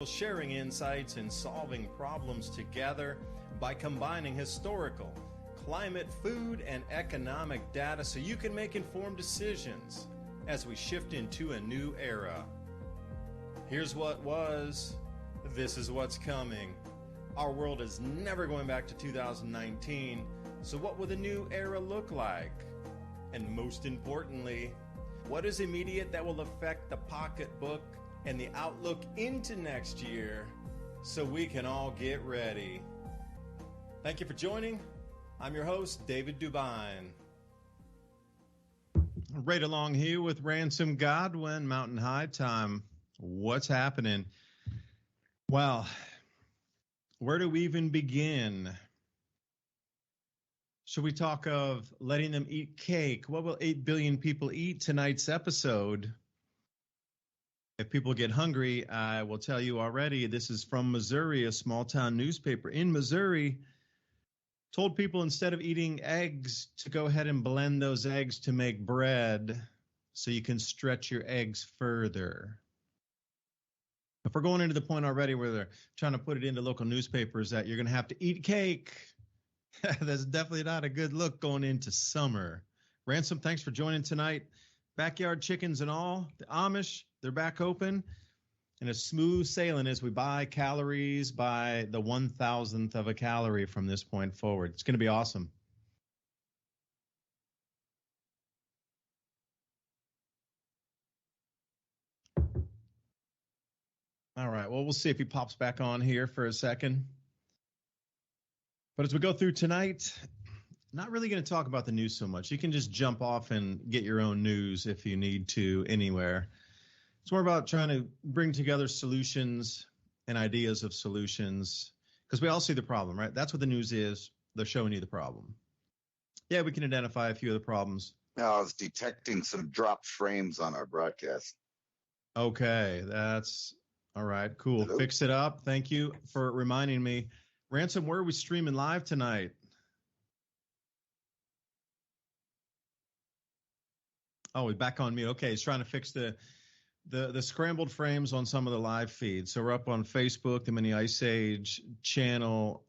Sharing insights and solving problems together by combining historical, climate, food, and economic data so you can make informed decisions as we shift into a new era. Here's what was, this is what's coming. Our world is never going back to 2019, so what will the new era look like? And most importantly, what is immediate that will affect the pocketbook and the outlook into next year so we can all get ready? Thank you for joining. I'm your host, David DuByne. Right along here with Ransom, Godwin, Mountain High Time. What's happening? Well, where do we even begin? Should we talk of letting them eat cake? What will 8 billion people eat tonight's episode? If people get hungry, I will tell you already, this is from Missouri, a small town newspaper in Missouri told people instead of eating eggs to go ahead and blend those eggs to make bread so you can stretch your eggs further. If we're going into the point already where they're trying to put it into local newspapers that you're going to have to eat cake, that's definitely not a good look going into summer. Ransom, thanks for joining tonight. Backyard chickens and all, the Amish, they're back open, and it's smooth sailing as we buy calories by the 1,000th of a calorie from this point forward. It's going to be awesome. All right, well, we'll see if he pops back on here for a second. But as we go through tonight, not really going to talk about the news so much. You can just jump off and get your own news if you need to anywhere. It's more about trying to bring together solutions and ideas of solutions because we all see the problem, right? That's what the news is. They're showing you the problem. Yeah, we can identify a few of the problems. Now, I was detecting some dropped frames on our broadcast. Okay, that's all right. Cool. Hello? Fix it up. Thank you for reminding me. Ransom, where are we streaming live tonight? Oh, we're back on mute. Okay, he's trying to fix the scrambled frames on some of the live feeds. So we're up on Facebook, the Mini Ice Age channel,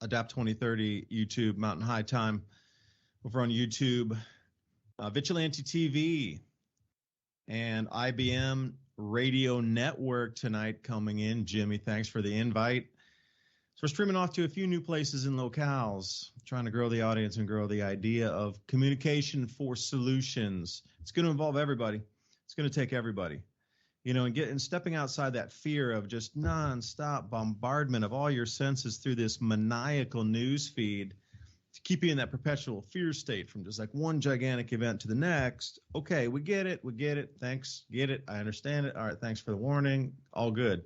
Adapt 2030, YouTube, Mountain High Time. Over on YouTube, Vigilante TV, and IBM Radio Network tonight coming in. Jimmy, thanks for the invite. So we're streaming off to a few new places and locales, trying to grow the audience and grow the idea of communication for solutions. It's going to involve everybody. It's going to take everybody, and stepping outside that fear of just nonstop bombardment of all your senses through this maniacal news feed to keep you in that perpetual fear state from just like one gigantic event to the next. Okay, we get it. Thanks, get it. I understand it. All right, thanks for the warning. All good.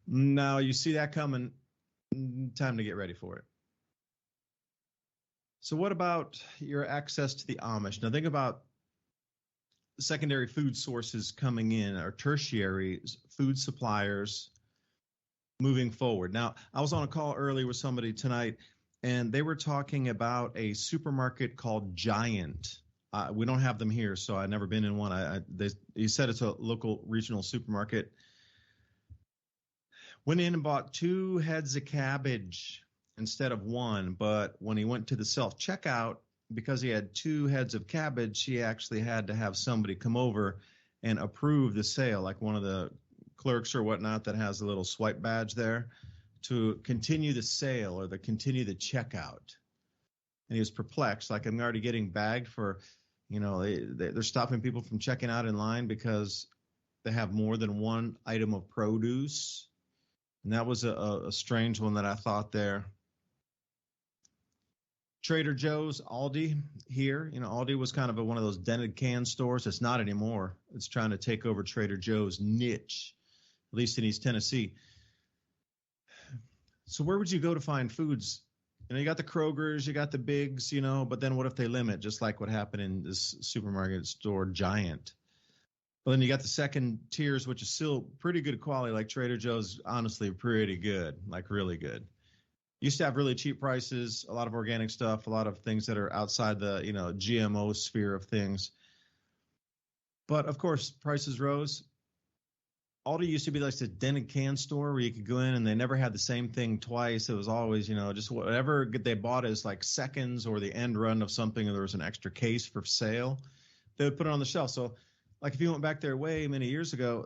Now you see that coming. Time to get ready for it. So what about your access to the Amish? Now think about secondary food sources coming in, or tertiary food suppliers moving forward. Now, I was on a call earlier with somebody tonight, and they were talking about a supermarket called Giant. We don't have them here, so I've never been in one. He said it's a local regional supermarket. Went in and bought 2 heads of cabbage instead of 1, but when he went to the self-checkout, because he had 2 heads of cabbage, he actually had to have somebody come over and approve the sale, like one of the clerks or whatnot that has a little swipe badge there, to continue the sale or continue the checkout. And he was perplexed, like, I'm already getting bagged for, they're stopping people from checking out in line because they have more than 1 item of produce. And that was a strange one that I thought there. Trader Joe's, Aldi here. Aldi was kind of one of those dented can stores. It's not anymore. It's trying to take over Trader Joe's niche, at least in East Tennessee. So where would you go to find foods? You got the Krogers, you got the Bigs, but then what if they limit, just like what happened in this supermarket store Giant? Well, then you got the second tiers, which is still pretty good quality, like Trader Joe's, honestly pretty good, like really good. Used to have really cheap prices, a lot of organic stuff, a lot of things that are outside the GMO sphere of things. But, of course, prices rose. Aldi used to be like the dented can store where you could go in and they never had the same thing twice. It was always, just whatever they bought as like seconds or the end run of something, or there was an extra case for sale, they would put it on the shelf. So like if you went back there way many years ago,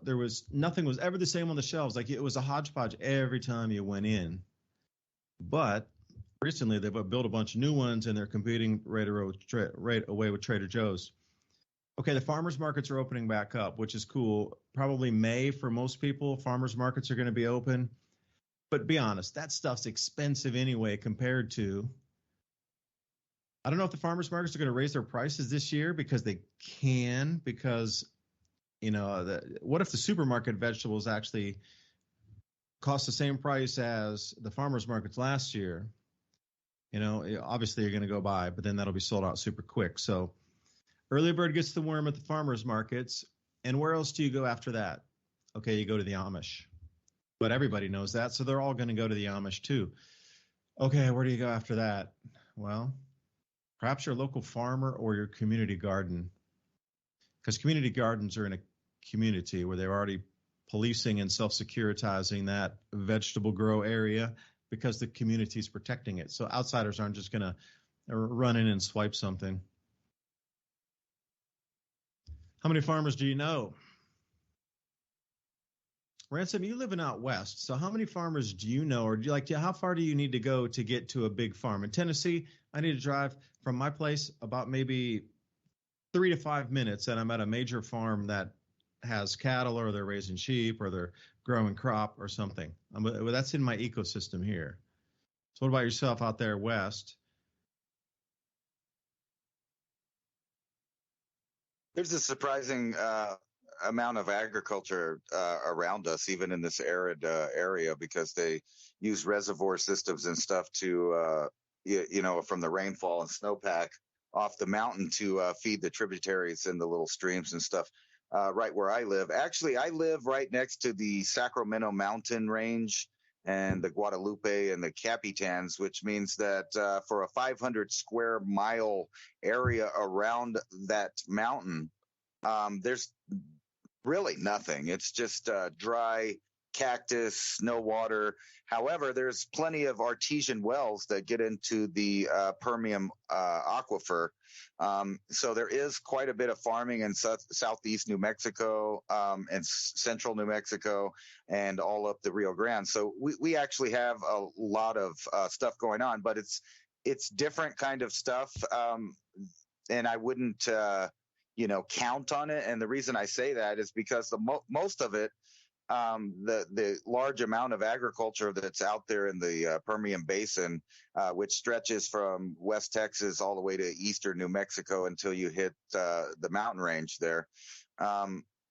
nothing was ever the same on the shelves. Like it was a hodgepodge every time you went in. But recently they've built a bunch of new ones and they're competing right away with Trader Joe's. Okay, the farmers markets are opening back up, which is cool. Probably May for most people, farmers markets are going to be open. But be honest, that stuff's expensive anyway compared to. I don't know if the farmers markets are going to raise their prices this year because they can, because, what if the supermarket vegetables actually cost the same price as the farmers markets last year? Obviously you're going to go buy, but then that'll be sold out super quick. So early bird gets the worm at the farmers markets. And where else do you go after that? Okay, you go to the Amish. But everybody knows that, so they're all going to go to the Amish too. Okay, where do you go after that? Well, perhaps your local farmer or your community garden. Because community gardens are in a community where they're already policing and self-securitizing that vegetable grow area because the community is protecting it. So outsiders aren't just going to run in and swipe something. How many farmers do you know? Ransom, you living out west. So how many farmers do you know, or how far do you need to go to get to a big farm? In Tennessee, I need to drive from my place about maybe 3 to 5 minutes, and I'm at a major farm that has cattle, or they're raising sheep, or they're growing crop or something. That's in my ecosystem here. So what about yourself out there west? There's a surprising amount of agriculture around us, even in this arid area, because they use reservoir systems and stuff to, from the rainfall and snowpack off the mountain to feed the tributaries and the little streams and stuff right where I live. Actually, I live right next to the Sacramento mountain range and the Guadalupe and the Capitans, which means that for a 500 square mile area around that mountain, there's really nothing. It's just dry cactus, no water. However, there's plenty of artesian wells that get into the Permian aquifer. So there is quite a bit of farming in southeast New Mexico and central New Mexico and all up the Rio Grande. So we actually have a lot of stuff going on, but it's different kind of stuff. And I wouldn't, count on it. And the reason I say that is because most of it, the large amount of agriculture that's out there in the Permian Basin, which stretches from West Texas all the way to eastern New Mexico until you hit the mountain range there,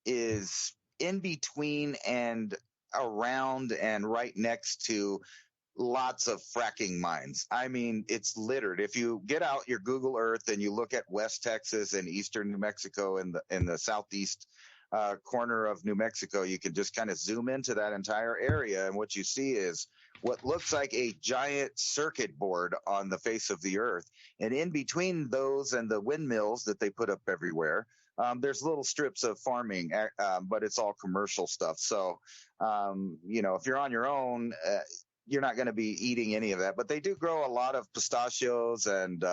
is in between and around and right next to lots of fracking mines. I mean, it's littered. If you get out your Google Earth and you look at West Texas and eastern New Mexico in the southeast corner of New Mexico, you can just kind of zoom into that entire area, and what you see is what looks like a giant circuit board on the face of the earth. And in between those and the windmills that they put up everywhere, there's little strips of farming, but it's all commercial stuff. So, if you're on your own, you're not going to be eating any of that. But they do grow a lot of pistachios and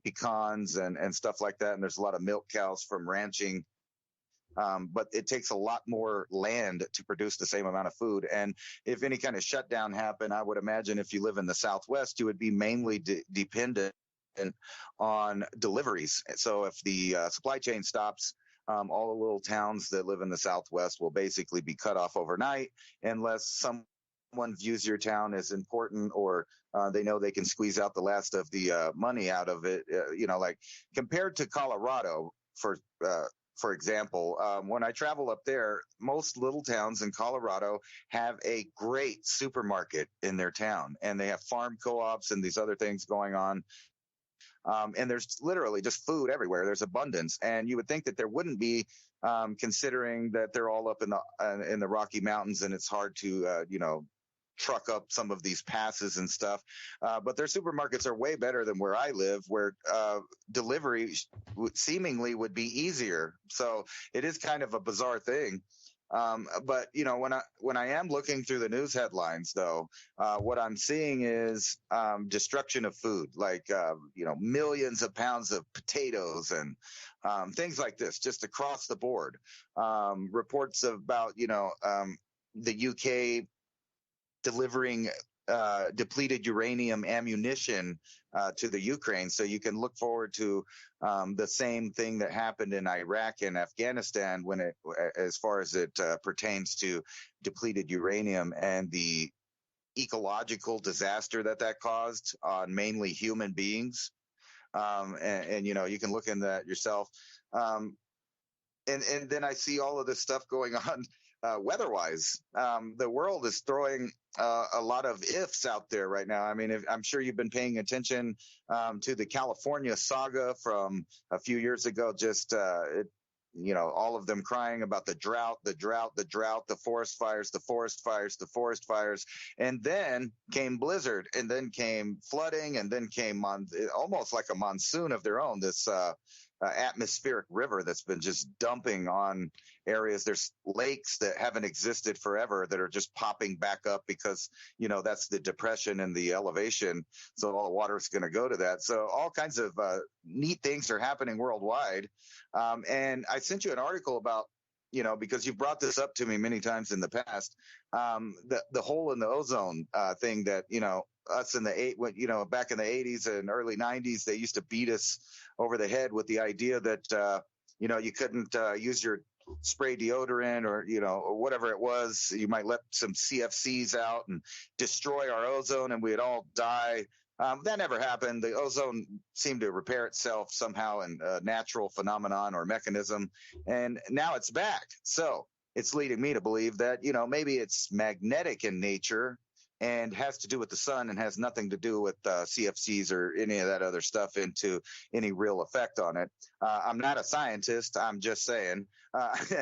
pecans and stuff like that. And there's a lot of milk cows from ranching. But it takes a lot more land to produce the same amount of food. And if any kind of shutdown happened, I would imagine if you live in the Southwest, you would be mainly dependent on deliveries. So if the supply chain stops, all the little towns that live in the Southwest will basically be cut off overnight unless someone views your town as important, or they know they can squeeze out the last of the money out of it. Like compared to Colorado, for example, when I travel up there, most little towns in Colorado have a great supermarket in their town, and they have farm co-ops and these other things going on. And there's literally just food everywhere. There's abundance. And you would think that there wouldn't be, considering that they're all up in the Rocky Mountains, and it's hard to, truck up some of these passes and stuff. But their supermarkets are way better than where I live, where delivery seemingly would be easier. So it is kind of a bizarre thing. But when I am looking through the news headlines, though, what I'm seeing is destruction of food, like millions of pounds of potatoes and things like this, just across the board. Reports about the UK delivering depleted uranium ammunition to the Ukraine. So you can look forward to the same thing that happened in Iraq and Afghanistan as far as it pertains to depleted uranium and the ecological disaster that caused on mainly human beings. And you can look into that yourself. And then I see all of this stuff going on weather-wise. The world is throwing a lot of ifs out there right now. I mean, I'm sure you've been paying attention to the California saga from a few years ago. Just all of them crying about the drought, the forest fires, and then came blizzard, and then came flooding, and then came almost like a monsoon of their own. This atmospheric river that's been just dumping on areas. There's lakes that haven't existed forever that are just popping back up because, that's the depression and the elevation. So all the water is going to go to that. So all kinds of neat things are happening worldwide. And I sent you an article about, because you've brought this up to me many times in the past, the hole in the ozone thing that, us back in the 80s and early 90s, they used to beat us over the head with the idea that, you couldn't use your spray deodorant or whatever it was. You might let some CFCs out and destroy our ozone and we'd all die. That never happened. The ozone seemed to repair itself somehow in a natural phenomenon or mechanism. And now it's back. So it's leading me to believe that, maybe it's magnetic in nature and has to do with the sun and has nothing to do with CFCs or any of that other stuff into any real effect on it. I'm not a scientist. I'm just saying,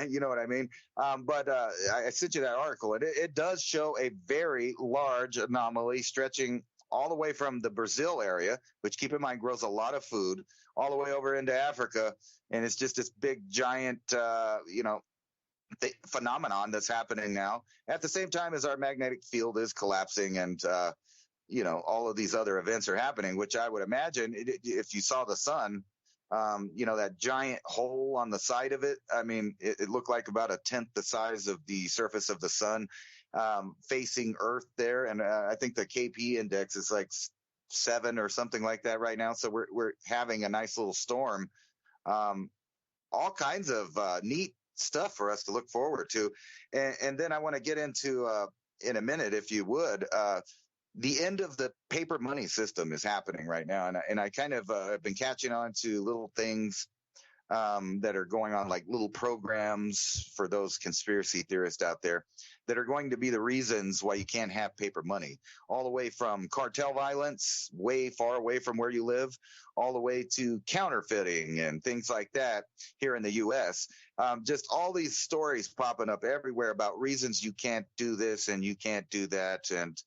you know what I mean? But I sent you that article, and it does show a very large anomaly stretching all the way from the Brazil area, which, keep in mind, grows a lot of food, all the way over into Africa. And it's just this big, giant, phenomenon that's happening now at the same time as our magnetic field is collapsing and all of these other events are happening, which I would imagine if you saw the sun, that giant hole on the side of it, I mean, it looked like about a tenth the size of the surface of the sun facing Earth there. And I think the KP index is like 7 or something like that right now. So we're having a nice little storm. All kinds of neat stuff for us to look forward to. And then I want to get into, in a minute, if you would, the end of the paper money system is happening right now. And I kind of have been catching on to little things that are going on, like little programs for those conspiracy theorists out there that are going to be the reasons why you can't have paper money, all the way from cartel violence, way far away from where you live, all the way to counterfeiting and things like that here in the U.S. Just all these stories popping up everywhere about reasons you can't do this and you can't do that. And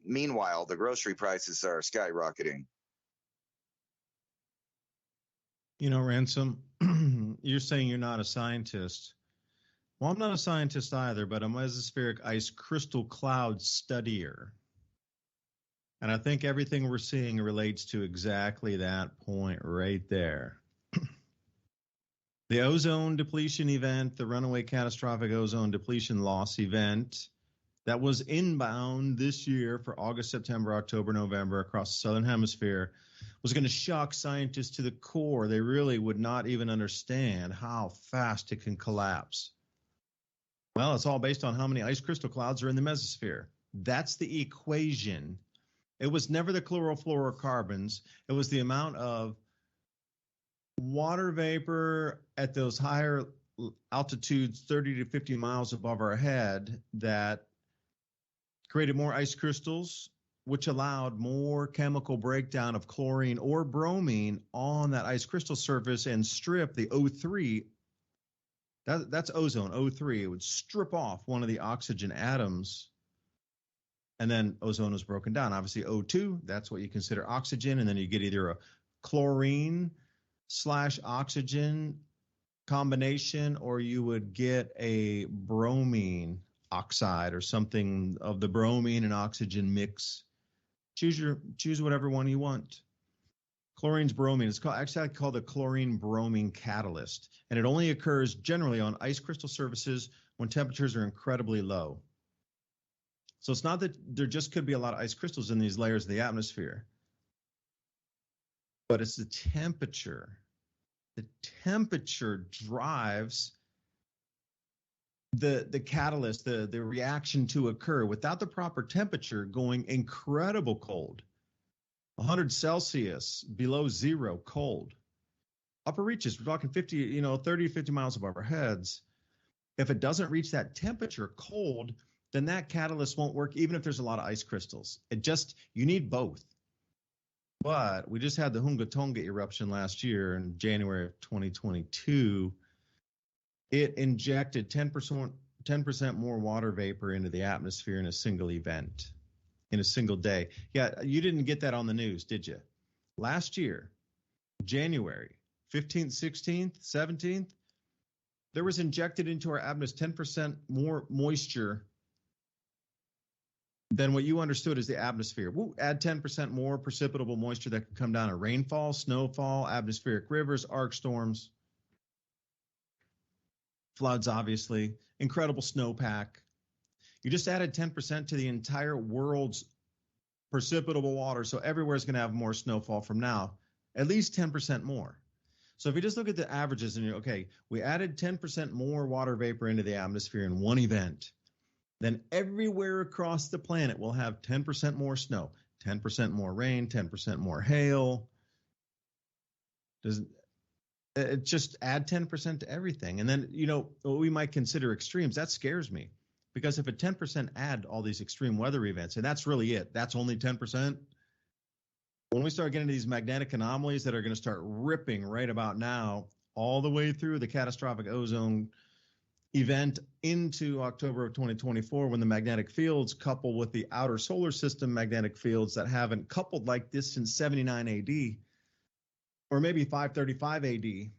meanwhile, the grocery prices are skyrocketing. Ransom, you're saying you're not a scientist. Well, I'm not a scientist either, but I'm a mesospheric ice crystal cloud studier. And I think everything we're seeing relates to exactly that point right there. The ozone depletion event, the runaway catastrophic ozone depletion loss event that was inbound this year for August, September, October, November across the Southern Hemisphere was going to shock scientists to the core. They really would not even understand how fast it can collapse. Well, it's all based on how many ice crystal clouds are in the mesosphere. That's the equation. It was never the chlorofluorocarbons. It was the amount of water vapor at those higher altitudes, 30 to 50 miles above our head, that created more ice crystals, which allowed more chemical breakdown of chlorine or bromine on that ice crystal surface and strip the O3. That's ozone, O3. It would strip off one of the oxygen atoms, and then ozone was broken down. Obviously, O2, that's what you consider oxygen, and then you get either a chlorine / oxygen combination, or you would get a bromine oxide or something of the bromine and oxygen mix. Choose whatever one you want. Chlorine's bromine. It's actually called a chlorine bromine catalyst, and it only occurs generally on ice crystal surfaces when temperatures are incredibly low. So it's not that there just could be a lot of ice crystals in these layers of the atmosphere, but it's the temperature. The temperature drives the catalyst, the reaction to occur. Without the proper temperature, going incredible cold, 100 Celsius, below zero, cold. Upper reaches, we're talking 50, 30, 50 miles above our heads. If it doesn't reach that temperature, cold, then that catalyst won't work, even if there's a lot of ice crystals. You need both. But we just had the Hunga Tonga eruption last year in January of 2022. It injected 10% more water vapor into the atmosphere in a single event, in a single day. Yeah, you didn't get that on the news, did you? Last year, January 15th, 16th, 17th, there was injected into our atmosphere 10% more moisture than what you understood as the atmosphere. We'll add 10% more precipitable moisture that could come down in rainfall, snowfall, atmospheric rivers, arc storms, floods, obviously, incredible snowpack. You just added 10% to the entire world's precipitable water, so everywhere is going to have more snowfall from now, at least 10% more. So if you just look at the averages and we added 10% more water vapor into the atmosphere in one event, then everywhere across the planet will have 10% more snow, 10% more rain, 10% more hail. It just add 10% to everything. And then, what we might consider extremes, that scares me. Because if a 10% add all these extreme weather events, and that's really it, that's only 10%. When we start getting to these magnetic anomalies that are going to start ripping right about now, all the way through the catastrophic ozone event into October of 2024, when the magnetic fields couple with the outer solar system magnetic fields that haven't coupled like this since 79 AD, or maybe 535 AD.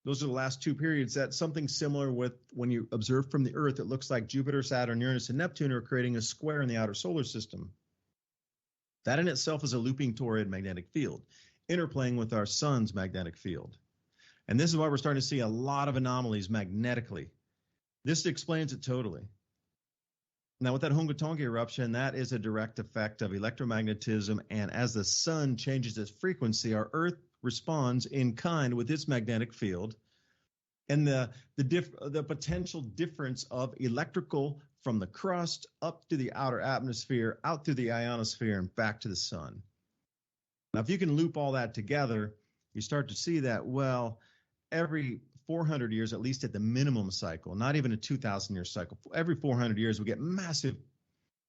Those are the last two periods. That's something similar with when you observe from the Earth, it looks like Jupiter, Saturn, Uranus, and Neptune are creating a square in the outer solar system. That in itself is a looping toroid magnetic field, interplaying with our sun's magnetic field. And this is why we're starting to see a lot of anomalies magnetically. This explains it totally. Now, with that Hunga Tonga eruption, that is a direct effect of electromagnetism. And as the sun changes its frequency, our Earth responds in kind with its magnetic field. And the potential difference of electrical from the crust up to the outer atmosphere, out through the ionosphere, and back to the sun. Now, if you can loop all that together, you start to see that, every 400 years, at least at the minimum cycle, not even a 2,000-year cycle, every 400 years we get massive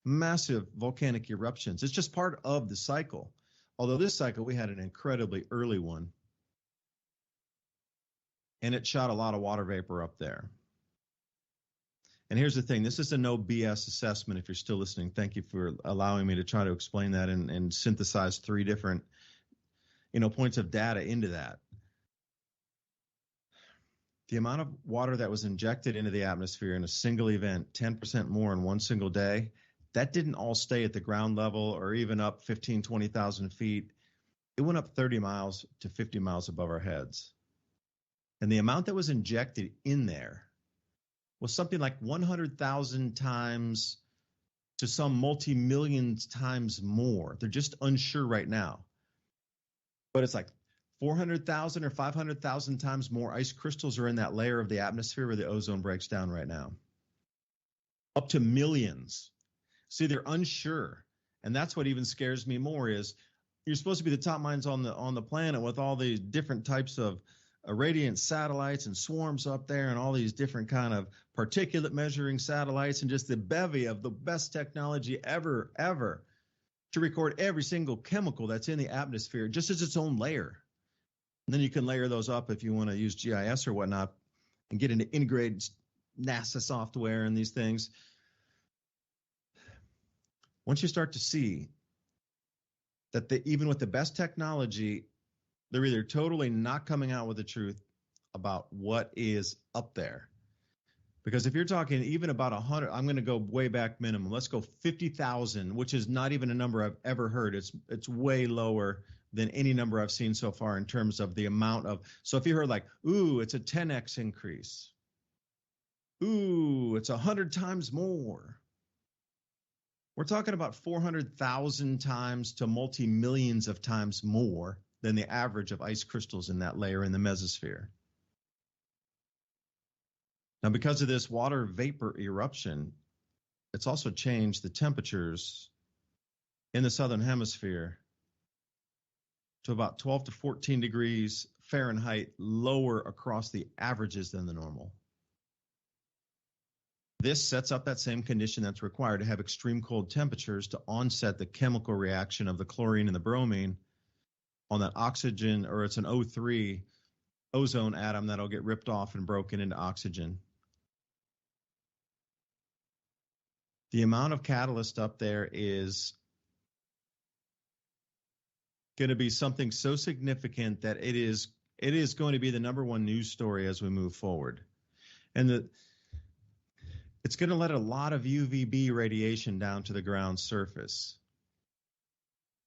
volcanic eruptions. It's just part of the cycle. Although this cycle, we had an incredibly early one, and it shot a lot of water vapor up there. And here's the thing. This is a no BS assessment if you're still listening. Thank you for allowing me to try to explain that and synthesize three different points of data into that. The amount of water that was injected into the atmosphere in a single event, 10% more in one single day, that didn't all stay at the ground level or even up 15, 20,000 feet. It went up 30 miles to 50 miles above our heads. And the amount that was injected in there was something like 100,000 times to some multi-millions times more. They're just unsure right now. But it's like 400,000 or 500,000 times more ice crystals are in that layer of the atmosphere where the ozone breaks down right now. Up to millions. See, they're unsure. And that's what even scares me more is you're supposed to be the top minds on the planet with all these different types of irradiant satellites and swarms up there and all these different kind of particulate measuring satellites and just the bevy of the best technology ever to record every single chemical that's in the atmosphere just as its own layer. And then you can layer those up if you want to use GIS or whatnot and get into integrated NASA software and these things. Once you start to see that even with the best technology, they're either totally not coming out with the truth about what is up there. Because if you're talking even about 100, I'm going to go way back minimum. Let's go 50,000, which is not even a number I've ever heard. It's way lower than any number I've seen so far in terms of the amount of. So if you heard like, ooh, it's a 10x increase. Ooh, it's 100 times more. We're talking about 400,000 times to multi-millions of times more than the average of ice crystals in that layer in the mesosphere. Now, because of this water vapor eruption, it's also changed the temperatures in the southern hemisphere to about 12 to 14 degrees Fahrenheit lower across the averages than the normal. This sets up that same condition that's required to have extreme cold temperatures to onset the chemical reaction of the chlorine and the bromine on that oxygen, or it's an O3 ozone atom that'll get ripped off and broken into oxygen. The amount of catalyst up there is going to be something so significant that it is going to be the number one news story as we move forward. And it's going to let a lot of UVB radiation down to the ground surface.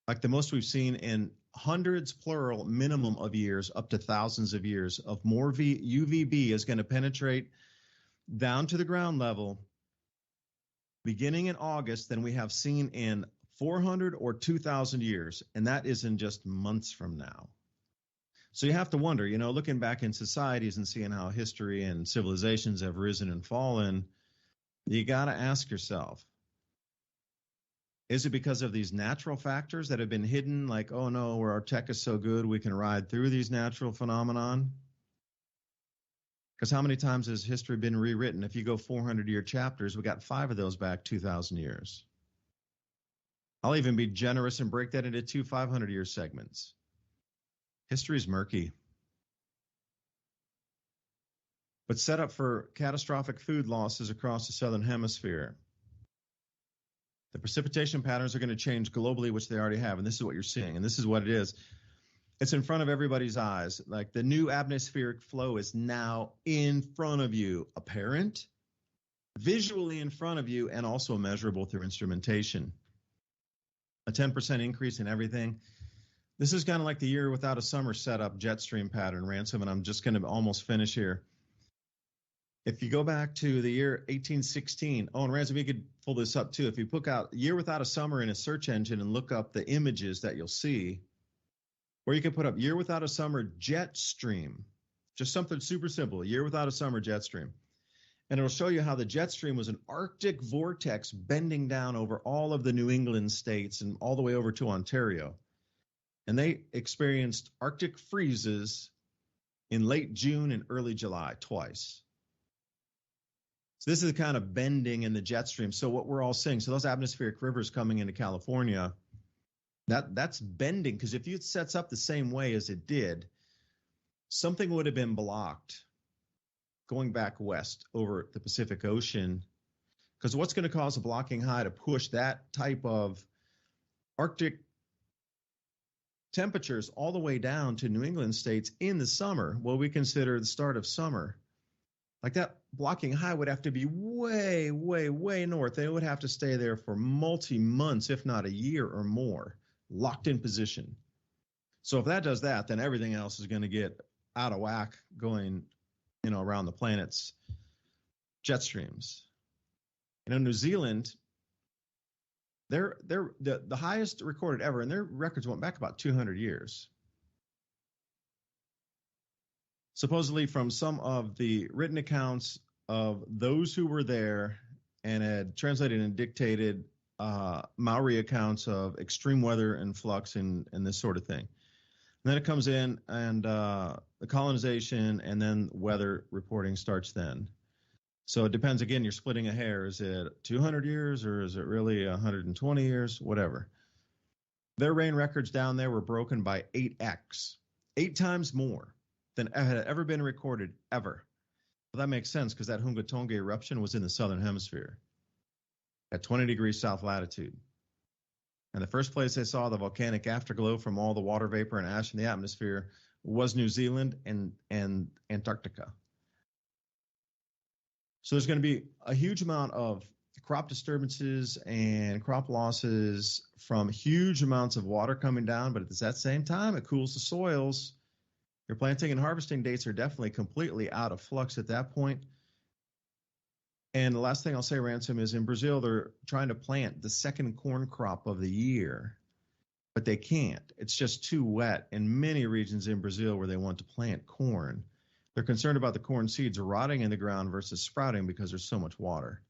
Like the most we've seen in hundreds, plural, minimum of years, up to thousands of years of more UVB is going to penetrate down to the ground level beginning in August than we have seen in 400 or 2,000 years, and that is in just months from now. So you have to wonder, looking back in societies and seeing how history and civilizations have risen and fallen, you got to ask yourself, is it because of these natural factors that have been hidden, like, oh no, where our tech is so good we can ride through these natural phenomenon? Because how many times has history been rewritten? If you go 400-year chapters, we got 5 of those back 2,000 years. I'll even be generous and break that into 2 500-year segments. History is murky. But set up for catastrophic food losses across the southern hemisphere. The precipitation patterns are going to change globally, which they already have, and this is what you're seeing, and this is what it is. It's in front of everybody's eyes. Like the new atmospheric flow is now in front of you, apparent, visually in front of you, and also measurable through instrumentation. A 10% increase in everything. This is kind of like the year without a summer setup jet stream pattern, Ransom, and I'm just going to almost finish here. If you go back to the year 1816, and Ransom, you could pull this up too. If you put out year without a summer in a search engine and look up the images that you'll see, or you can put up year without a summer jet stream, just something super simple, year without a summer jet stream. And it'll show you how the jet stream was an Arctic vortex bending down over all of the New England states and all the way over to Ontario. And they experienced Arctic freezes in late June and early July twice. So this is the kind of bending in the jet stream. So what we're all seeing, so those atmospheric rivers coming into California, that's bending, because if it sets up the same way as it did, something would have been blocked going back west over the Pacific Ocean. Because what's going to cause a blocking high to push that type of Arctic temperatures all the way down to New England states in the summer, what we consider the start of summer? Like that blocking high would have to be way, way, way north. They would have to stay there for multi-months, if not a year or more, locked in position. So if that does that, then everything else is going to get out of whack going, around the planet's jet streams. New Zealand, they're the highest recorded ever, and their records went back about 200 years. Supposedly from some of the written accounts of those who were there and had translated and dictated Maori accounts of extreme weather and flux and this sort of thing. And then it comes in and the colonization and then weather reporting starts then. So it depends. Again, you're splitting a hair. Is it 200 years or is it really 120 years? Whatever. Their rain records down there were broken by 8x, 8 times more than had ever been recorded ever. Well, that makes sense because that Hungatonga eruption was in the southern hemisphere at 20 degrees south latitude. And the first place they saw the volcanic afterglow from all the water vapor and ash in the atmosphere was New Zealand and Antarctica. So there's going to be a huge amount of crop disturbances and crop losses from huge amounts of water coming down, but at that same time, it cools the soils. Your planting and harvesting dates are definitely completely out of flux at that point. And the last thing I'll say, Ransom, is in Brazil, they're trying to plant the second corn crop of the year, but they can't. It's just too wet in many regions in Brazil where they want to plant corn. They're concerned about the corn seeds rotting in the ground versus sprouting because there's so much water.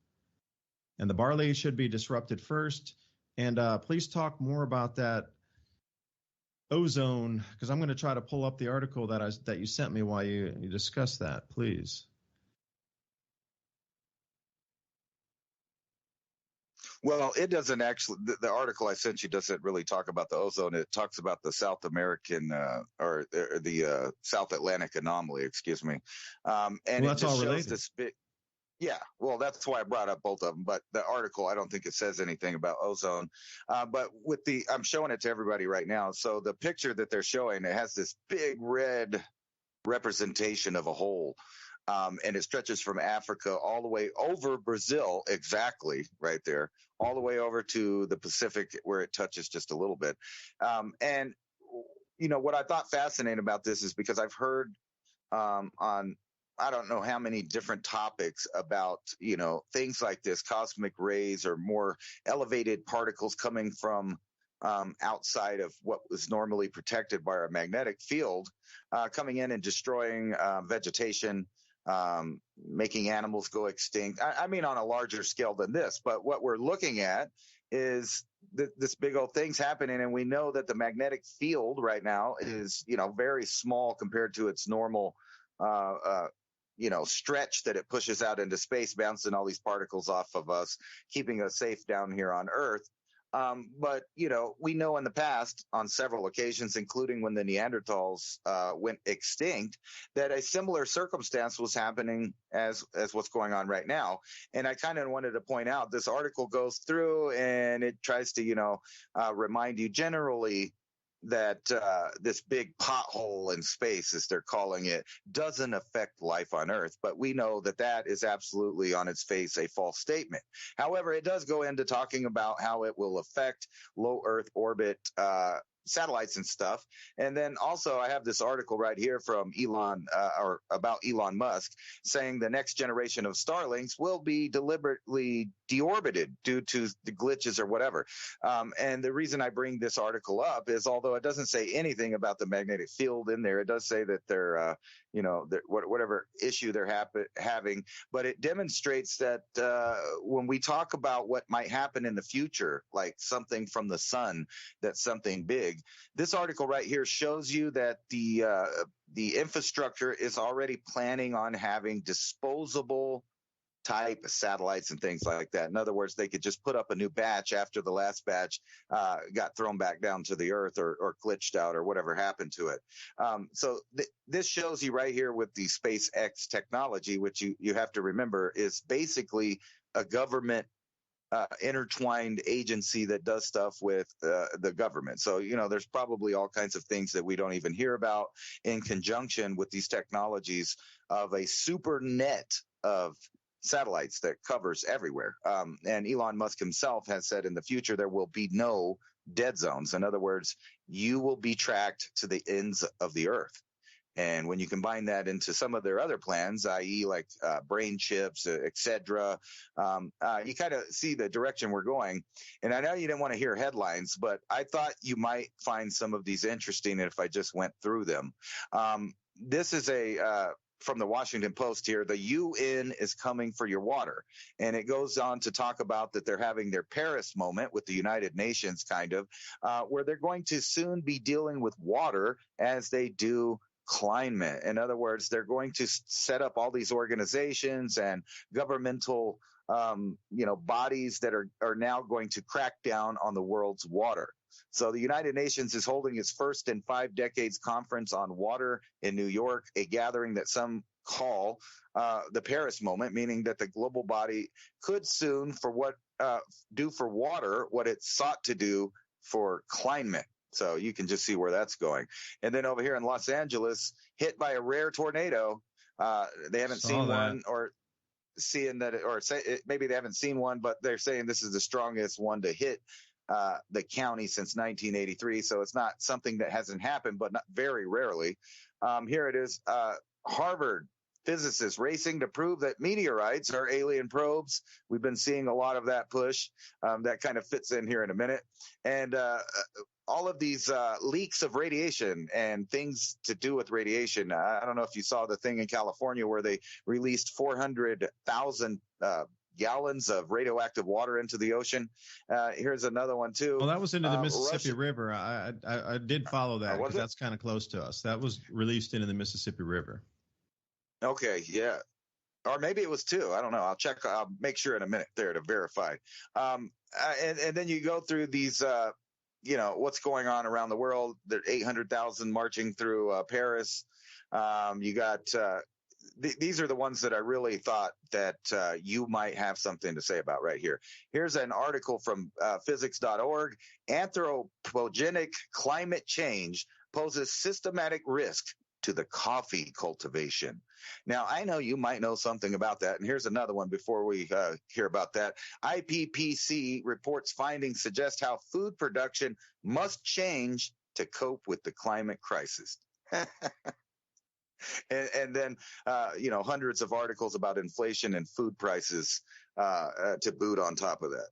And the barley should be disrupted first. And please talk more about that ozone, because I'm going to try to pull up the article that you sent me while you discuss that, please. Well, it doesn't actually. The article I sent you doesn't really talk about the ozone. It talks about the South American or the South Atlantic anomaly. Excuse me. And well, that's it just all shows related. this big. Yeah, well, that's why I brought up both of them. But the article, I don't think it says anything about ozone. But I'm showing it to everybody right now. So the picture that they're showing, it has this big red representation of a hole. And it stretches from Africa all the way over Brazil, exactly right there, all the way over to the Pacific where it touches just a little bit. And, what I thought fascinating about this is because I've heard on I don't know how many different topics about, things like this, cosmic rays or more elevated particles coming from outside of what was normally protected by our magnetic field, coming in and destroying vegetation, making animals go extinct. I mean, on a larger scale than this, but what we're looking at is this big old thing's happening. And we know that the magnetic field right now is, very small compared to its normal, stretch that it pushes out into space, bouncing all these particles off of us, keeping us safe down here on Earth. But, we know in the past on several occasions, including when the Neanderthals went extinct, that a similar circumstance was happening as what's going on right now. And I kind of wanted to point out this article goes through and it tries to, remind you generally that this big pothole in space, as they're calling it, doesn't affect life on Earth. But we know that that is absolutely on its face a false statement. However, it does go into talking about how it will affect low Earth orbit satellites and stuff. And then also I have this article right here from Elon or about Elon Musk saying the next generation of Starlinks will be deliberately deorbited due to the glitches or whatever. And the reason I bring this article up is, although it doesn't say anything about the magnetic field in there, it does say that they're, whatever issue they're having, but it demonstrates that when we talk about what might happen in the future, like something from the sun, that's something big. This article right here shows you that the infrastructure is already planning on having disposable type satellites and things like that. In other words, they could just put up a new batch after the last batch got thrown back down to the Earth or glitched out or whatever happened to it. So this shows you right here with the SpaceX technology, which you have to remember is basically a government intertwined agency that does stuff with the government. So, there's probably all kinds of things that we don't even hear about in conjunction with these technologies of a super net of satellites that covers everywhere. And Elon Musk himself has said in the future there will be no dead zones. In other words, you will be tracked to the ends of the Earth. And when you combine that into some of their other plans, i.e. like brain chips, et cetera, you kind of see the direction we're going. And I know you didn't want to hear headlines, but I thought you might find some of these interesting if I just went through them. This is from the Washington Post here. The UN is coming for your water. And it goes on to talk about that they're having their Paris moment with the United Nations, kind of, where they're going to soon be dealing with water as they do climate. In other words, they're going to set up all these organizations and governmental bodies that are now going to crack down on the world's water. So the United Nations is holding its first in 5 decades conference on water in New York, a gathering that some call the Paris moment, meaning that the global body could soon do for water what it sought to do for climate. So you can just see where that's going. And then over here in Los Angeles, hit by a rare tornado. They haven't seen one, or seeing that, or maybe they haven't seen one, but they're saying this is the strongest one to hit the county since 1983. So it's not something that hasn't happened, but not very rarely. Here it is. Harvard physicists racing to prove that meteorites are alien probes. We've been seeing a lot of that push. That kind of fits in here in a minute. And all of these leaks of radiation and things to do with radiation. I don't know if you saw the thing in California where they released 400,000 gallons of radioactive water into the ocean. Here's another one too. Well, that was into the Mississippi River. I did follow that because that's kind of close to us. That was released into the Mississippi River. Okay, yeah. Or maybe it was two. I don't know. I'll check. I'll make sure in a minute there to verify. And then you go through these, what's going on around the world. There are 800,000 marching through Paris. You got these are the ones that I really thought that you might have something to say about right here. Here's an article from physics.org. Anthropogenic climate change poses systematic risk to the coffee cultivation. Now, I know you might know something about that. And here's another one before we hear about that. IPCC reports findings suggest how food production must change to cope with the climate crisis. and then, hundreds of articles about inflation and food prices to boot on top of that.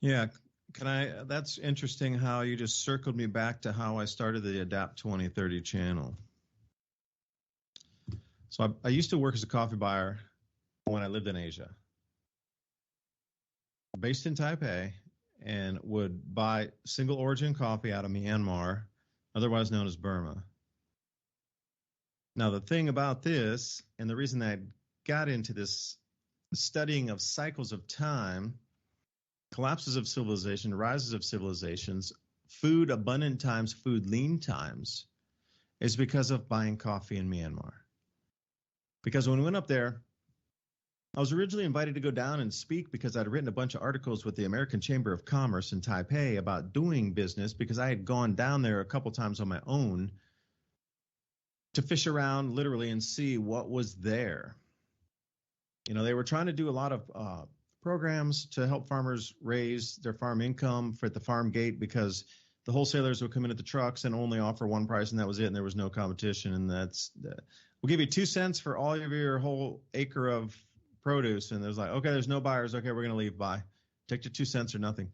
Yeah. That's interesting how you just circled me back to how I started the Adapt 2030 channel. So I used to work as a coffee buyer when I lived in Asia, based in Taipei, and would buy single origin coffee out of Myanmar, otherwise known as Burma. Now, the thing about this, and the reason I got into this studying of cycles of time, collapses of civilization, rises of civilizations, food abundant times, food lean times, is because of buying coffee in Myanmar. Because when we went up there, I was originally invited to go down and speak because I'd written a bunch of articles with the American Chamber of Commerce in Taipei about doing business, because I had gone down there a couple times on my own to fish around literally and see what was there. They were trying to do a lot of programs to help farmers raise their farm income at the farm gate, because the wholesalers would come in at the trucks and only offer one price, and that was it, and there was no competition. And we'll give you 2 cents for all of your whole acre of produce. And there's like, okay, there's no buyers. Okay, we're going to leave. Bye. Take your 2 cents or nothing.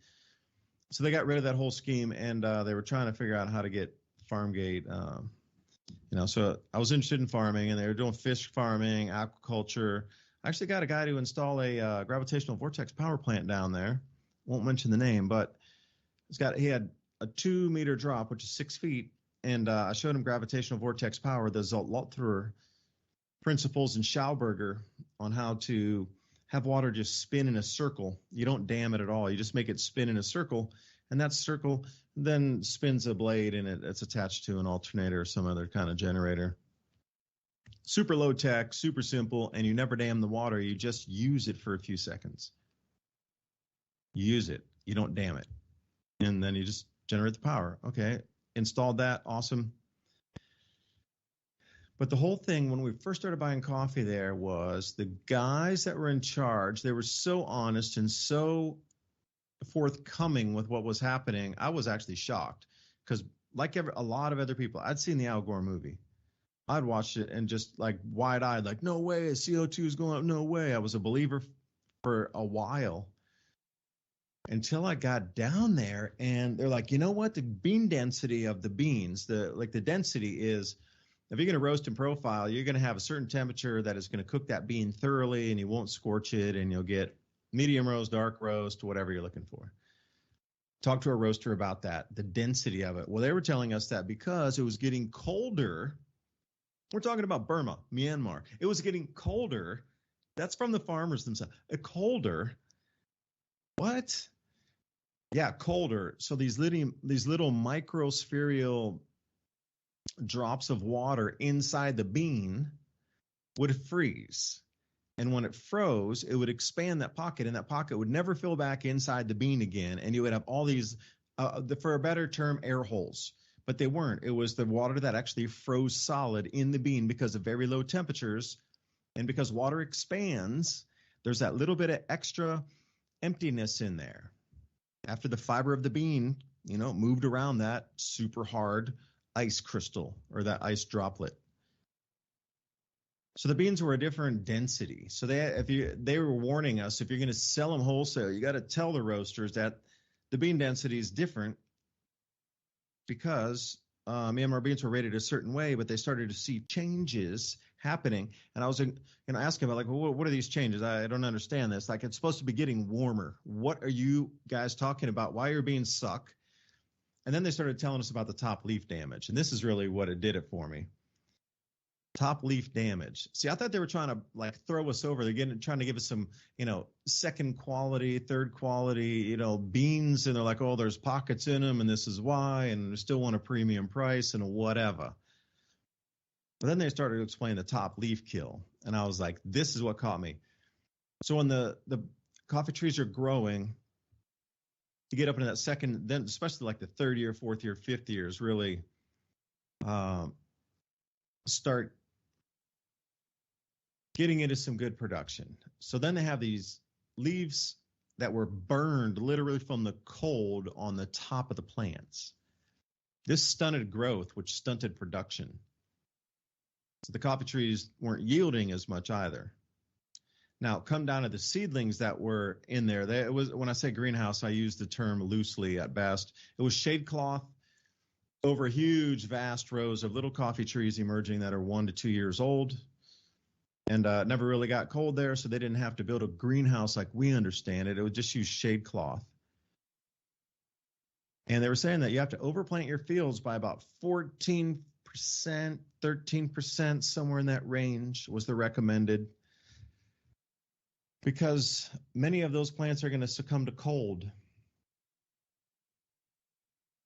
So they got rid of that whole scheme, and they were trying to figure out how to get farm gate. So I was interested in farming, and they were doing fish farming, aquaculture. I actually got a guy to install a gravitational vortex power plant down there. Won't mention the name, but he had a 2-meter drop, which is 6 feet, and I showed him gravitational vortex power, the Zoltler principles in Schauberger on how to have water just spin in a circle. You don't dam it at all. You just make it spin in a circle, and that circle then spins a blade, and it's attached to an alternator or some other kind of generator. Super low tech, super simple, and you never dam the water. You just use it for a few seconds. You use it. You don't dam it. And then you just generate the power. Okay, installed that. Awesome. But the whole thing, when we first started buying coffee there, was the guys that were in charge, they were so honest and so forthcoming with what was happening. I was actually shocked because, like a lot of other people, I'd seen the Al Gore movie. I'd watched it and just like wide-eyed, like, no way, CO2 is going up, no way. I was a believer for a while until I got down there, and they're like, you know what? The bean density of the beans, the density is, if you're going to roast and profile, you're going to have a certain temperature that is going to cook that bean thoroughly, and you won't scorch it, and you'll get medium roast, dark roast, whatever you're looking for. Talk to a roaster about that, the density of it. Well, they were telling us that because it was getting colder. We're talking about Burma, Myanmar. It was getting colder. That's from the farmers themselves. Colder. What? Yeah, colder. So these little microspherical drops of water inside the bean would freeze. And when it froze, it would expand that pocket, and that pocket would never fill back inside the bean again. And you would have all these, for a better term, air holes. But they weren't. It was the water that actually froze solid in the bean because of very low temperatures. And because water expands, there's that little bit of extra emptiness in there. After the fiber of the bean, moved around that super hard ice crystal or that ice droplet. So the beans were a different density. So they were warning us, if you're going to sell them wholesale, you got to tell the roasters that the bean density is different because EMR beans were rated a certain way, but they started to see changes happening. And I was asking about, like, well, what are these changes? I don't understand this. Like, it's supposed to be getting warmer. What are you guys talking about? Why are your beans suck? And then they started telling us about the top leaf damage. And this is really what it did it for me. Top leaf damage. See, I thought they were trying to like throw us over. They're trying to give us some, second quality, third quality, beans. And they're like, oh, there's pockets in them and this is why. And they still want a premium price and whatever. But then they started to explain the top leaf kill. And I was like, this is what caught me. So when the coffee trees are growing, you get up into that second, then especially like the third year, fourth year, fifth years really start getting into some good production. So then they have these leaves that were burned literally from the cold on the top of the plants. This stunted growth, which stunted production. So the coffee trees weren't yielding as much either. Now, come down to the seedlings that were in there. It was, when I say greenhouse, I use the term loosely at best. It was shade cloth over huge, vast rows of little coffee trees emerging that are 1 to 2 years old. And never really got cold there, so they didn't have to build a greenhouse like we understand it. It would just use shade cloth. And they were saying that you have to overplant your fields by about 14%, 13%, somewhere in that range was the recommended. Because many of those plants are going to succumb to cold.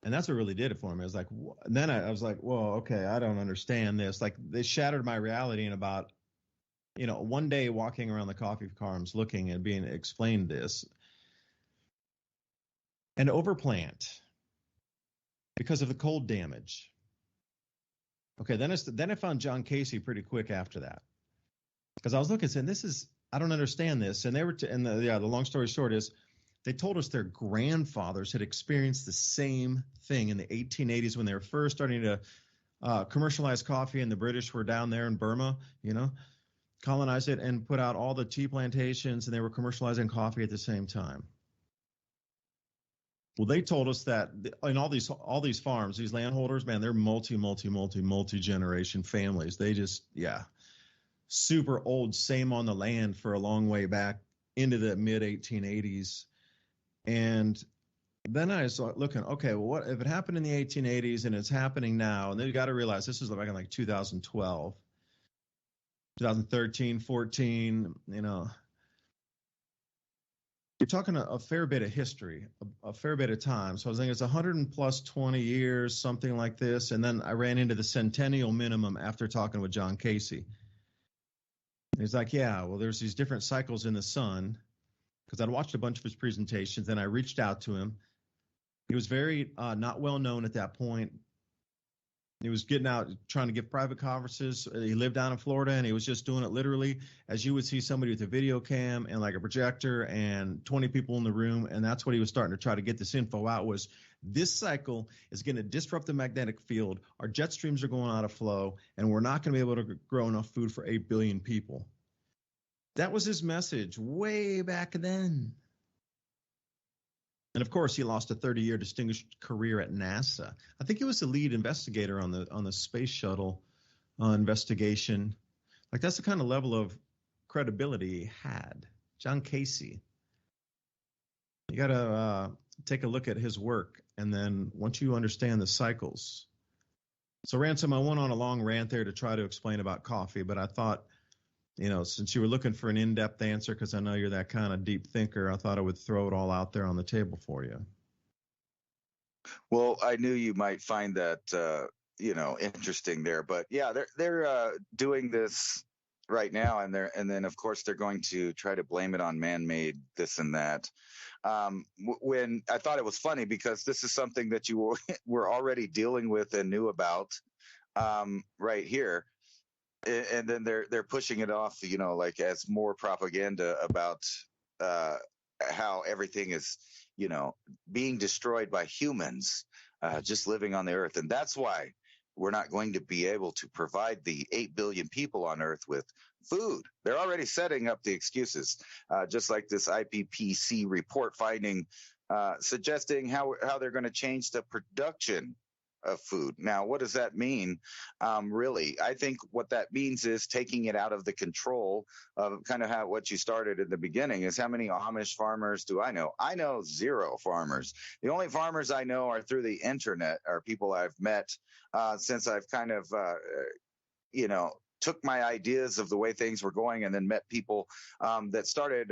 And that's what really did it for me. I was like, and then I was like, whoa, okay, I don't understand this. Like, they shattered my reality in about, one day walking around the coffee farms looking and being explained this. And overplant because of the cold damage. Okay, then I found John Casey pretty quick after that. Because I was looking and saying, I don't understand this. And they were, the long story short is, they told us their grandfathers had experienced the same thing in the 1880s when they were first starting to commercialize coffee, and the British were down there in Burma, colonize it and put out all the tea plantations, and they were commercializing coffee at the same time. Well, they told us that in all these farms, these landholders, man, they're multi-generation families. They just, super old, same on the land for a long way back into the mid 1880s. And then I was looking, okay, well, what if it happened in the 1880s and it's happening now? And then you got to realize this is back in like 2012, 2013, 14, you're talking a fair bit of history, a fair bit of time. So I was thinking it's 100 plus 20 years, something like this. And then I ran into the centennial minimum after talking with John Casey. And he's like, yeah, well, there's these different cycles in the sun, because I'd watched a bunch of his presentations. Then I reached out to him. He was very not well known at that point. He was getting out, trying to give private conferences. He lived down in Florida, and he was just doing it literally as you would see somebody with a video cam and like a projector and 20 people in the room. And that's what he was starting to try to get this info out, was this cycle is going to disrupt the magnetic field. Our jet streams are going out of flow, and we're not going to be able to grow enough food for 8 billion people. That was his message way back then. And of course, he lost a 30-year distinguished career at NASA. I think he was the lead investigator on the space shuttle investigation. Like, that's the kind of level of credibility he had. John Casey. You got to take a look at his work, and then once you understand the cycles. So, Ransom, I went on a long rant there to try to explain about coffee, but I thought, since you were looking for an in-depth answer, because I know you're that kind of deep thinker, I thought I would throw it all out there on the table for you. Well, I knew you might find that, interesting there. But yeah, they're doing this right now, and then of course they're going to try to blame it on man-made this and that. When I thought it was funny because this is something that you were already dealing with and knew about, right here, and then they're pushing it off, like as more propaganda about uh, how everything is, being destroyed by humans, just living on the earth, and that's why we're not going to be able to provide the 8 billion people on earth with food. They're already setting up the excuses, just like this IPCC report finding, suggesting how they're going to change the production of food. Now, what does that mean? Really, I think what that means is taking it out of the control of kind of what you started in the beginning is how many Amish farmers do I know? I know zero farmers. The only farmers I know are through the internet, are people I've met since I've kind of, took my ideas of the way things were going and then met people that started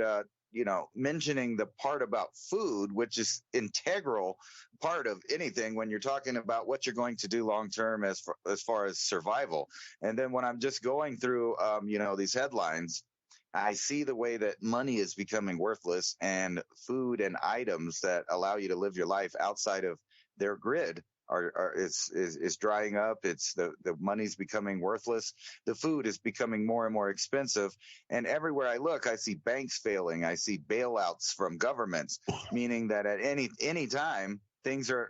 mentioning the part about food, which is integral part of anything when you're talking about what you're going to do long term as far as survival. And then when I'm just going through, these headlines, I see the way that money is becoming worthless and food and items that allow you to live your life outside of their grid is drying up. It's the money's becoming worthless. The food is becoming more and more expensive. And everywhere I look, I see banks failing. I see bailouts from governments, meaning that at any time, things are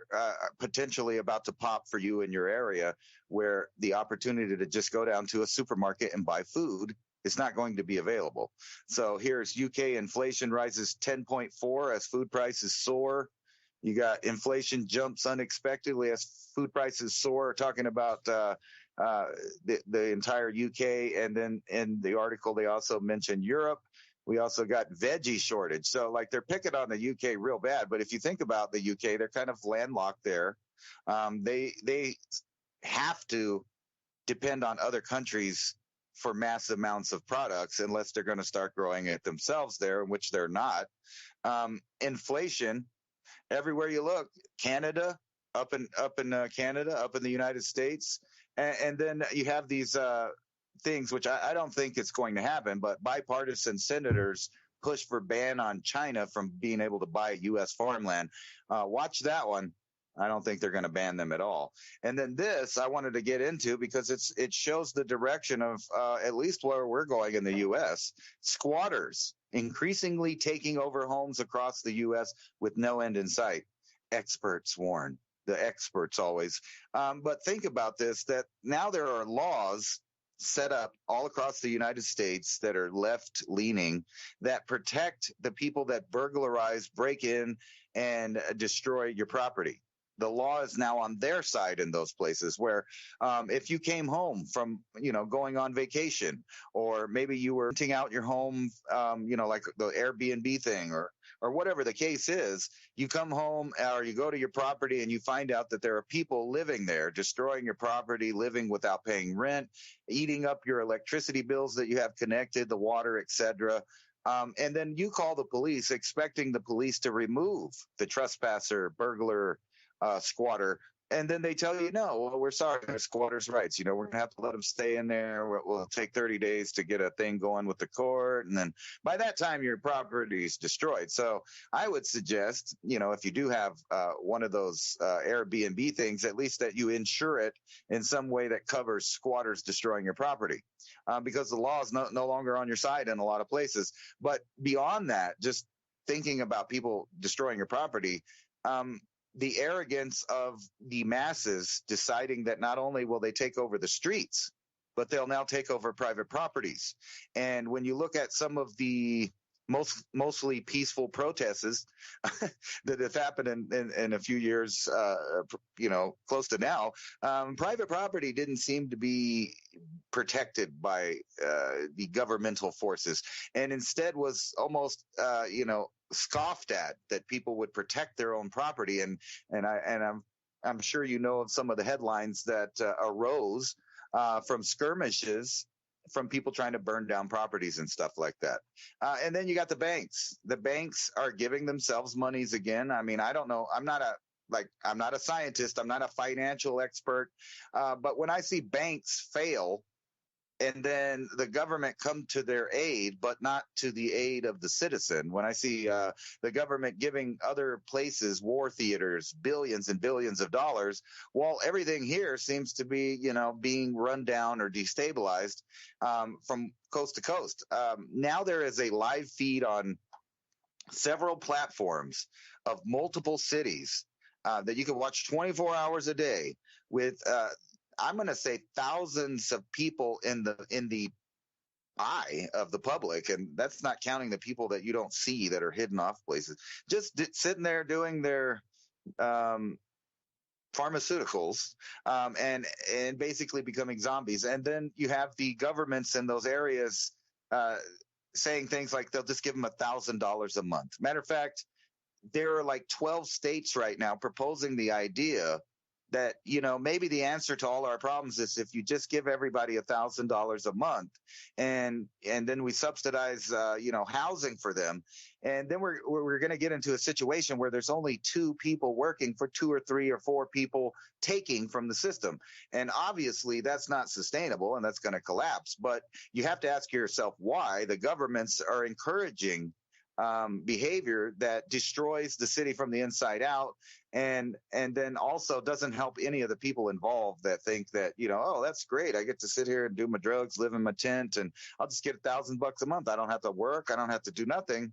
potentially about to pop for you in your area, where the opportunity to just go down to a supermarket and buy food is not going to be available. So here's UK inflation rises 10.4 as food prices soar. You got inflation jumps unexpectedly as food prices soar, talking about the entire UK. And then in the article, they also mentioned Europe. We also got veggie shortage. So like they're picking on the UK real bad. But if you think about the UK, they're kind of landlocked there. They have to depend on other countries for mass amounts of products unless they're going to start growing it themselves there, which they're not. Inflation. Everywhere you look, Canada, up in Canada, up in the United States, and then you have these things, which I don't think it's going to happen, but bipartisan senators push for ban on China from being able to buy U.S. farmland. Watch that one. I don't think they're going to ban them at all. And then this I wanted to get into because it shows the direction of at least where we're going in the U.S. Squatters increasingly taking over homes across the U.S. with no end in sight. Experts warn. The experts always. But think about this, that now there are laws set up all across the United States that are left-leaning that protect the people that burglarize, break in, and destroy your property. The law is now on their side in those places where if you came home from, going on vacation, or maybe you were renting out your home, like the Airbnb thing or whatever the case is, you come home or you go to your property and you find out that there are people living there, destroying your property, living without paying rent, eating up your electricity bills that you have connected, the water, etc. And then you call the police expecting the police to remove the trespasser, burglar, squatter, and then they tell you, no, well, we're sorry, there's squatters' rights. We're going to have to let them stay in there. We'll take 30 days to get a thing going with the court. And then by that time, your property is destroyed. So I would suggest, if you do have one of those Airbnb things, at least that you insure it in some way that covers squatters destroying your property, because the law is no longer on your side in a lot of places. But beyond that, just thinking about people destroying your property, the arrogance of the masses deciding that not only will they take over the streets, but they'll now take over private properties. And when you look at some of the mostly peaceful protests that have happened in a few years, close to now, private property didn't seem to be protected by the governmental forces, and instead was almost, scoffed at, that people would protect their own property. And I'm sure of some of the headlines that arose from skirmishes from people trying to burn down properties and stuff like that. And then you got the banks. The banks are giving themselves monies again. I mean, I don't know. I'm not a scientist. I'm not a financial expert. But when I see banks fail and then the government come to their aid, but not to the aid of the citizen. When I see the government giving other places, war theaters, billions and billions of dollars, while everything here seems to be, being run down or destabilized from coast to coast. Now there is a live feed on several platforms of multiple cities that you can watch 24 hours a day with I'm going to say thousands of people in the eye of the public, and that's not counting the people that you don't see that are hidden off places, just sitting there doing their pharmaceuticals and basically becoming zombies. And then you have the governments in those areas saying things like they'll just give them $1,000 a month. Matter of fact, there are like 12 states right now proposing the idea that, maybe the answer to all our problems is if you just give everybody $1,000 a month and then we subsidize, housing for them. And then we're going to get into a situation where there's only 2 people working for 2 or 3 or 4 people taking from the system. And obviously that's not sustainable and that's going to collapse. But you have to ask yourself why the governments are encouraging behavior that destroys the city from the inside out, and then also doesn't help any of the people involved that think that, oh, that's great, I get to sit here and do my drugs, live in my tent, and I'll just get $1,000 a month. I don't have to work. I don't have to do nothing.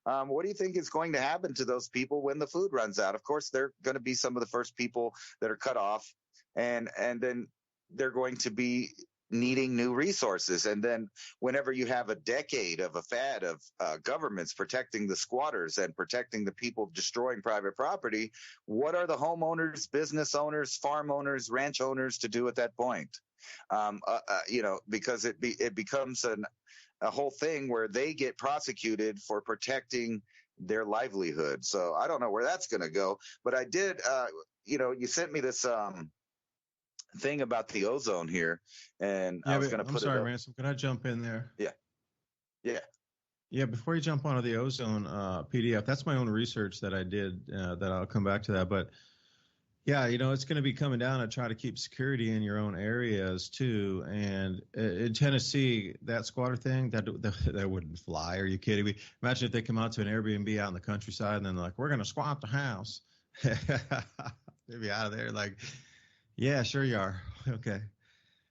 What do you think is going to happen to those people when the food runs out? Of course, they're going to be some of the first people that are cut off, and then they're going to be needing new resources. And then whenever you have a decade of a fad of governments protecting the squatters and protecting the people destroying private property, what are the homeowners, business owners, farm owners, ranch owners to do at that point? Because it becomes a whole thing where they get prosecuted for protecting their livelihood. So I don't know where that's going to go, but I did, you sent me this thing about the ozone here, and I was going to put it up. Ransom, can I jump in there? Yeah. Before you jump onto the ozone PDF, that's my own research that I did. That I'll come back to that, but yeah, it's going to be coming down to try to keep security in your own areas too. And in Tennessee, that squatter thing that wouldn't fly. Are you kidding me? Imagine if they come out to an Airbnb out in the countryside and then like, we're going to squat the house. They'd be out of there like, yeah, sure you are. Okay.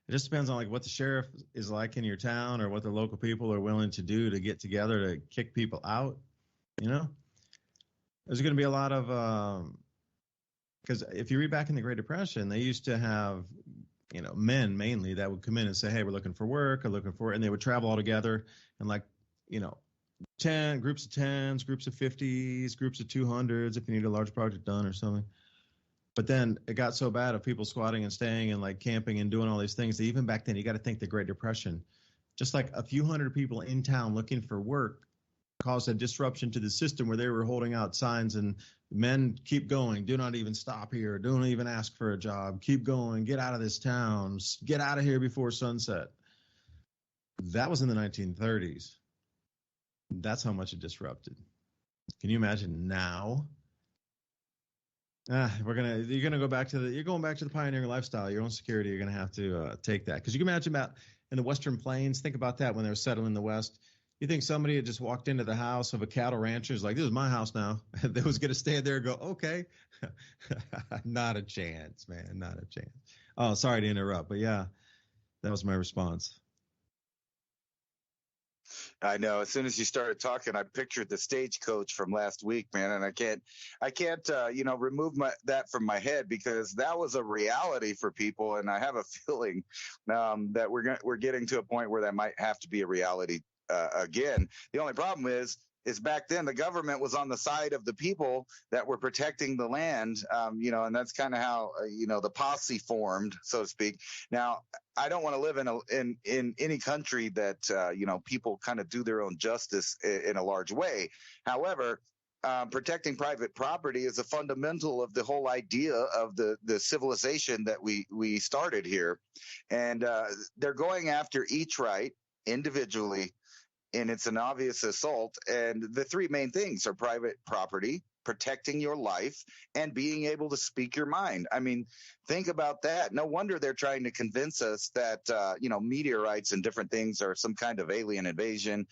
It just depends on like what the sheriff is like in your town or what the local people are willing to do to get together to kick people out. There's going to be a lot of, because if you read back in the Great Depression, they used to have, men mainly that would come in and say, hey, we're looking for work, and they would travel all together and like, 10 groups of 10s, groups of 50s, groups of 200s if you need a large project done or something. But then it got so bad of people squatting and staying and like camping and doing all these things that even back then, you got to think the Great Depression, just like a few hundred people in town looking for work caused a disruption to the system where they were holding out signs and men keep going, do not even stop here, don't even ask for a job, keep going, get out of this town, get out of here before sunset. That was in the 1930s. That's how much it disrupted. Can you imagine now? You're going back to the pioneering lifestyle, your own security. You're going to have to take that. Because you can imagine about in the Western Plains, think about that when they were settling the West. You think somebody had just walked into the house of a cattle rancher, like, this is my house now. They was going to stand there and go, okay. Not a chance, man. Not a chance. Oh, sorry to interrupt. But yeah, that was my response. I know. As soon as you started talking, I pictured the stagecoach from last week, man, and I can't, remove that from my head because that was a reality for people, and I have a feeling that we're getting to a point where that might have to be a reality again. The only problem is back then the government was on the side of the people that were protecting the land, and that's kind of how the posse formed, so to speak. Now, I don't want to live in any country that people kind of do their own justice in a large way. However, protecting private property is a fundamental of the whole idea of the civilization that we started here, and they're going after each right individually and it's an obvious assault. And the three main things are private property, protecting your life, and being able to speak your mind. I mean, think about that. No wonder they're trying to convince us that, meteorites and different things are some kind of alien invasion.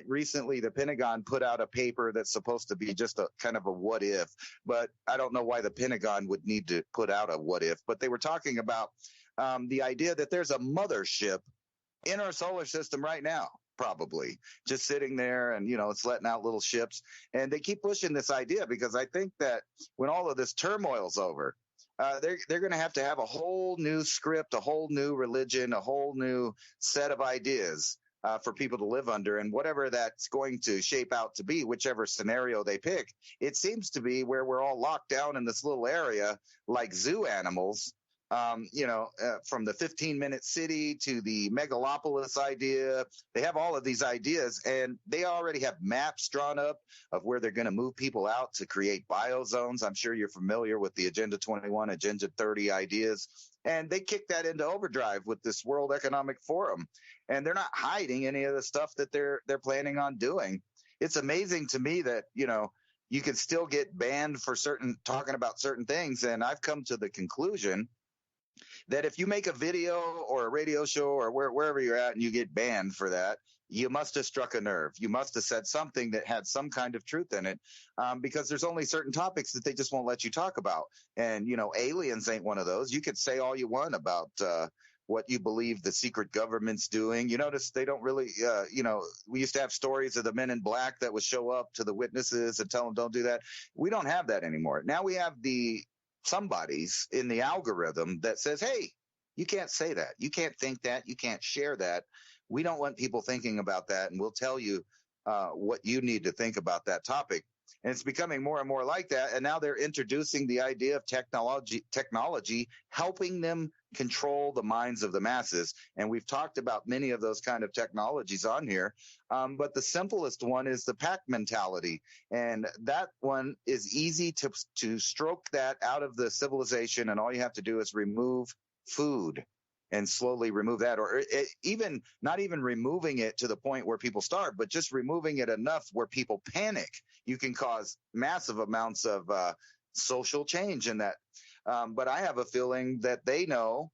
Recently, the Pentagon put out a paper that's supposed to be just a kind of a what if, but I don't know why the Pentagon would need to put out a what if, but they were talking about the idea that there's a mothership in our solar system right now, probably just sitting there, and it's letting out little ships. And they keep pushing this idea because I think that when all of this turmoil's over, they're going to have a whole new script, a whole new religion, a whole new set of ideas for people to live under. And whatever that's going to shape out to be, whichever scenario they pick, it seems to be where we're all locked down in this little area like zoo animals. From the 15-minute city to the megalopolis idea, they have all of these ideas, and they already have maps drawn up of where they're going to move people out to create biozones. I'm sure you're familiar with the Agenda 21, Agenda 30 ideas, and they kick that into overdrive with this World Economic Forum, and they're not hiding any of the stuff that they're planning on doing. It's amazing to me that, you could still get banned for talking about certain things, and I've come to the conclusion that if you make a video or a radio show or wherever you're at and you get banned for that, you must have struck a nerve. You must have said something that had some kind of truth in it, because there's only certain topics that they just won't let you talk about. And, aliens ain't one of those. You could say all you want about what you believe the secret government's doing. You notice they don't really, we used to have stories of the men in black that would show up to the witnesses and tell them don't do that. We don't have that anymore. Now we have somebody's in the algorithm that says, hey, you can't say that. You can't think that. You can't share that. We don't want people thinking about that. And we'll tell you what you need to think about that topic. And it's becoming more and more like that. And now they're introducing the idea of technology helping them control the minds of the masses. And we've talked about many of those kind of technologies on here. But the simplest one is the pack mentality. And that one is easy to stroke that out of the civilization. And all you have to do is remove food and slowly remove that, or not even removing it to the point where people starve, but just removing it enough where people panic. You can cause massive amounts of social change in that. But I have a feeling that they know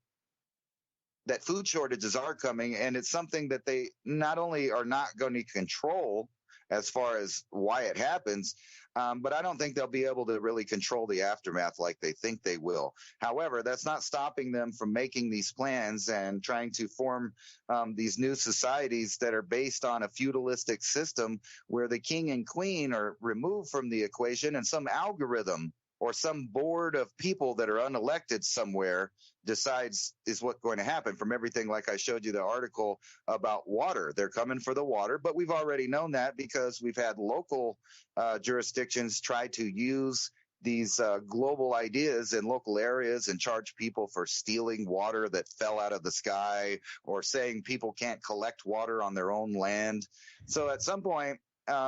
that food shortages are coming, and it's something that they not only are not going to control as far as why it happens, but I don't think they'll be able to really control the aftermath like they think they will. However, that's not stopping them from making these plans and trying to form these new societies that are based on a feudalistic system where the king and queen are removed from the equation, and some algorithm or some board of people that are unelected somewhere decides is what's going to happen. From everything, like I showed you the article about water, they're coming for the water, but we've already known that because we've had local jurisdictions try to use these global ideas in local areas and charge people for stealing water that fell out of the sky, or saying people can't collect water on their own land. So at some point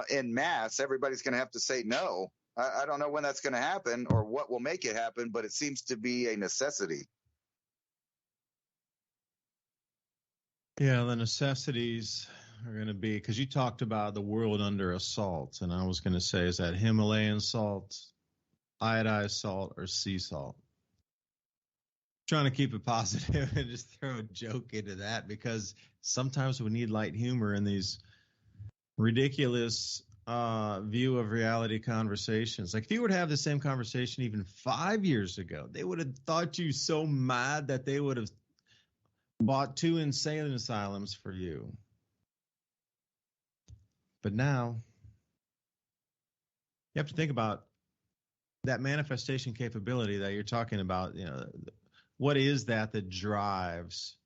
in mass, everybody's going to have to say no. I don't know when that's going to happen or what will make it happen, but it seems to be a necessity. Yeah, the necessities are going to be, because you talked about the world under assault, and I was going to say, is that Himalayan salt, iodized salt, or sea salt? Trying to keep it positive and just throw a joke into that, because sometimes we need light humor in these ridiculous view of reality conversations. Like if you were to have the same conversation even 5 years ago, they would have thought you so mad that they would have bought 2 insane asylums for you. But now you have to think about that manifestation capability that you're talking about. What is that drives?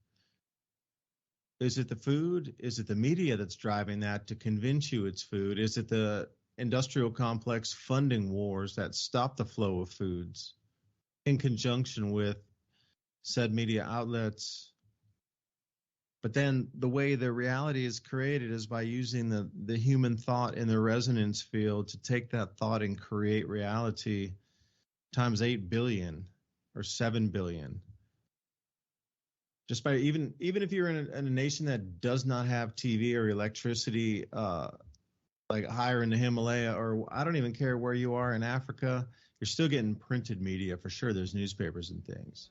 Is it the food? Is it the media that's driving that to convince you it's food? Is it the industrial complex funding wars that stop the flow of foods in conjunction with said media outlets? But then the way the reality is created is by using the human thought in the resonance field to take that thought and create reality times 8 billion or 7 billion. Just by even if you're in a nation that does not have TV or electricity, like higher in the Himalaya, or I don't even care where you are in Africa, you're still getting printed media for sure. There's newspapers and things.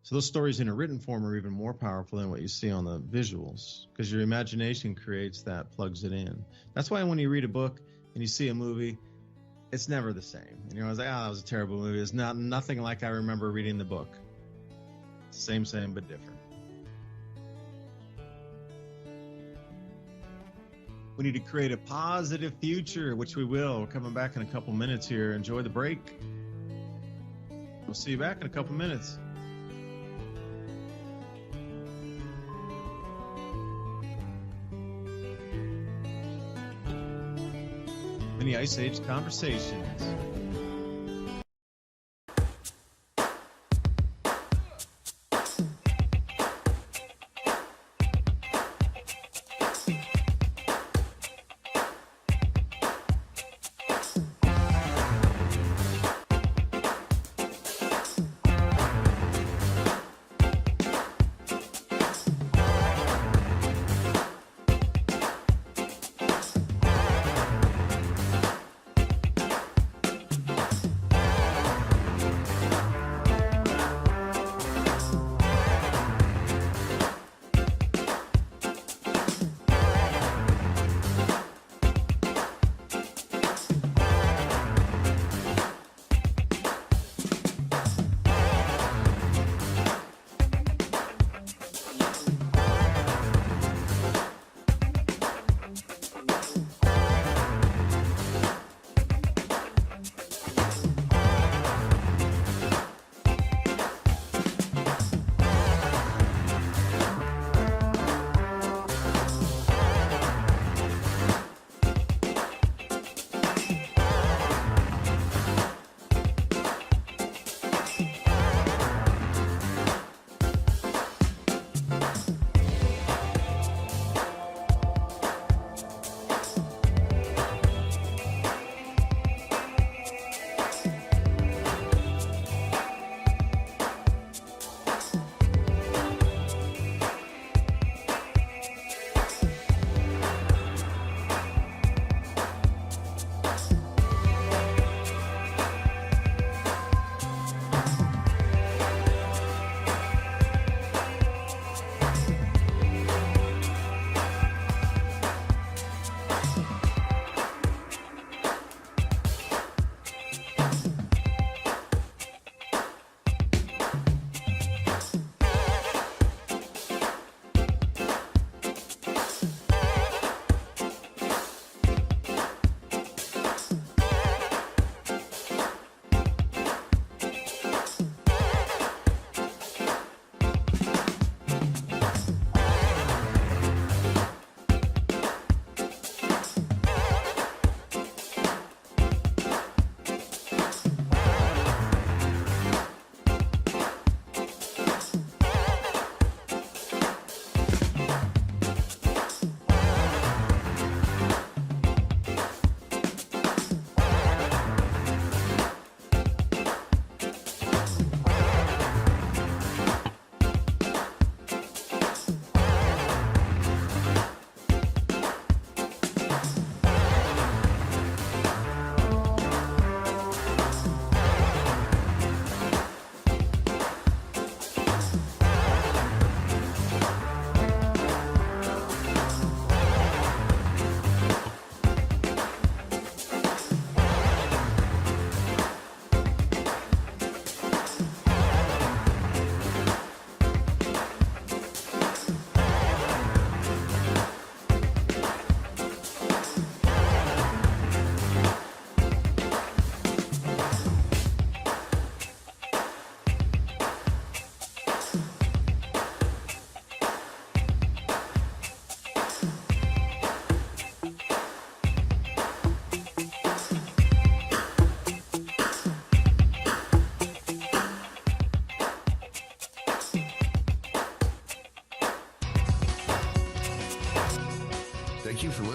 So those stories in a written form are even more powerful than what you see on the visuals, because your imagination creates that, plugs it in. That's why when you read a book and you see a movie, it's never the same. And you're always like, oh, that was a terrible movie. It's nothing like I remember reading the book. Same, but different. We need to create a positive future, which we will. We're coming back in a couple minutes here. Enjoy the break. We'll see you back in a couple minutes. Mini Ice Age Conversations.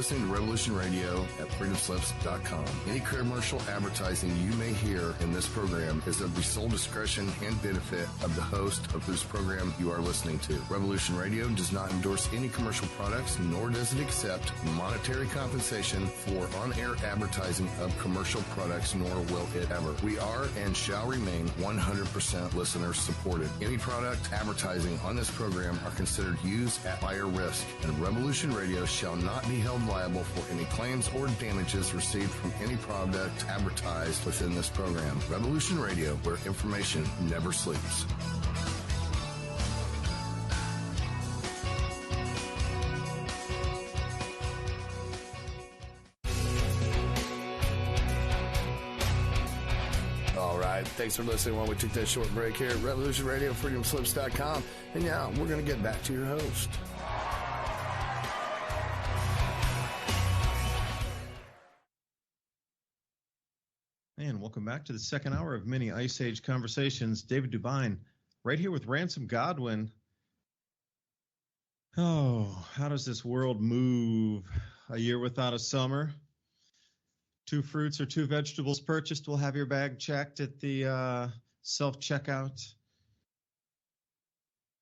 listening to Revolution Radio at freedomslips.com. Any commercial advertising you may hear in this program is of the sole discretion and benefit of the host of whose program you are listening to. Revolution Radio does not endorse any commercial products, nor does it accept monetary compensation for on-air advertising of commercial products, nor will it ever. We are and shall remain 100% listener supported. Any product advertising on this program are considered used at higher risk, and Revolution Radio shall not be held liable for any claims or damages received from any product advertised within this program. Revolution Radio, where information never sleeps. All right, thanks for listening while we took that short break here at Revolution Radio, freedomslips.com. And now we're going to get back to your host. And welcome back to the second hour of Mini Ice Age Conversations. David DuByne, right here with Ransom Godwin. Oh, how does this world move? A year without a summer. 2 fruits or 2 vegetables purchased will have your bag checked at the self-checkout.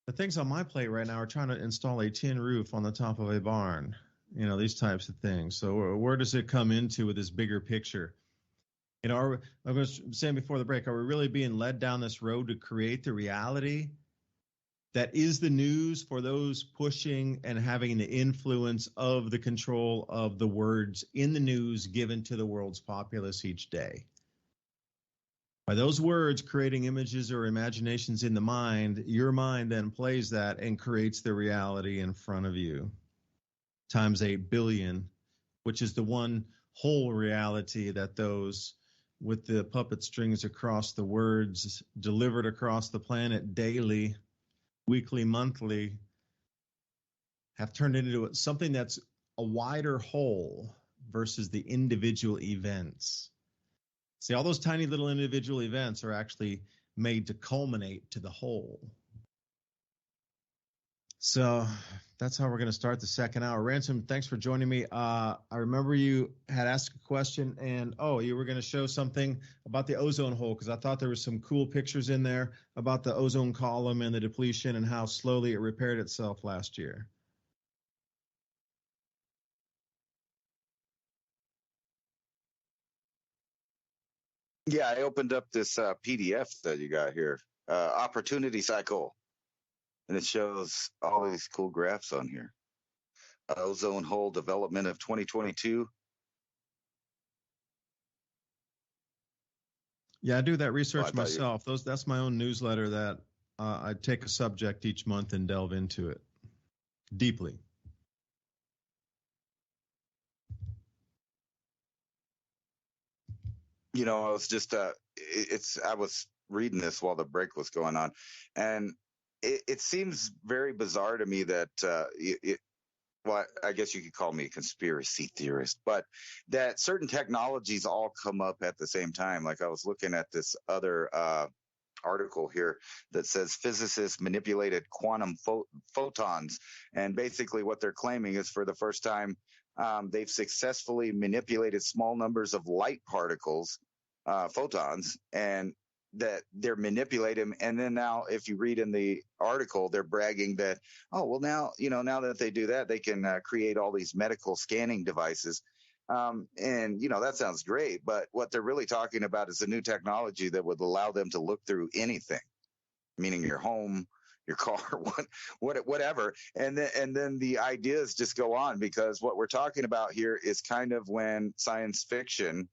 The things on my plate right now are trying to install a tin roof on the top of a barn. You know, these types of things. So where does it come into with this bigger picture? You know, I was saying before the break, are we really being led down this road to create the reality that is the news for those pushing and having the influence of the control of the words in the news given to the world's populace each day? By those words creating images or imaginations in the mind, your mind then plays that and creates the reality in front of you, times 8 billion, which is the one whole reality that those with the puppet strings across the words delivered across the planet daily, weekly, monthly, have turned into something that's a wider whole versus the individual events. See, all those tiny little individual events are actually made to culminate to the whole. So that's how we're going to start the second hour. Ransom, thanks for joining me. I remember you had asked a question, and you were going to show something about the ozone hole, because I thought there were some cool pictures in there about the ozone column and the depletion and how slowly it repaired itself last year. Yeah, I opened up this PDF that you got here, opportunity cycle, and it shows all these cool graphs on here. Ozone hole development of 2022. Yeah, I do that research myself. That's my own newsletter that I take a subject each month and delve into it deeply. You know, I was just I was reading this while the break was going on, and it seems very bizarre to me that well, I guess you could call me a conspiracy theorist, but that certain technologies all come up at the same time. Like I was looking at this other article here that says physicists manipulated quantum photons, and basically what they're claiming is for the first time they've successfully manipulated small numbers of light particles, photons, and that they're manipulating. And then now, if you read in the article, they're bragging that, oh, well, now, now that they do that, they can create all these medical scanning devices. And, that sounds great. But what they're really talking about is a new technology that would allow them to look through anything, meaning your home, your car, whatever. And then the ideas just go on, because what we're talking about here is kind of when science fiction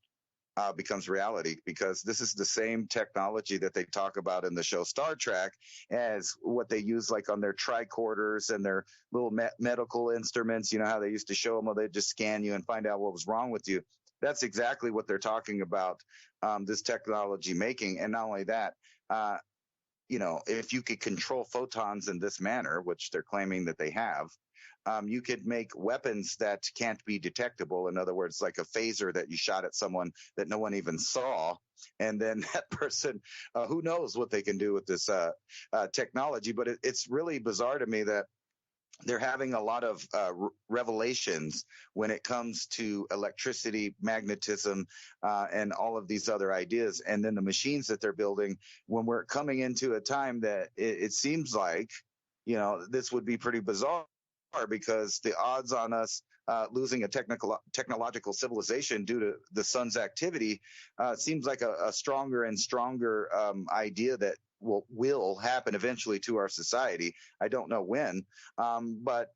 becomes reality, because this is the same technology that they talk about in the show Star Trek as what they use like on their tricorders and their little medical instruments. You know how they used to show them, well, they just scan you and find out what was wrong with you. That's exactly what they're talking about, this technology making. And not only that, if you could control photons in this manner, which they're claiming that they have, you could make weapons that can't be detectable. In other words, like a phaser that you shot at someone that no one even saw. And then that person, who knows what they can do with this technology. But it's really bizarre to me that they're having a lot of revelations when it comes to electricity, magnetism, and all of these other ideas. And then the machines that they're building, when we're coming into a time that it seems like, this would be pretty bizarre, because the odds on us losing a technological civilization due to the sun's activity seems like a stronger and stronger idea that will happen eventually to our society. I don't know when, but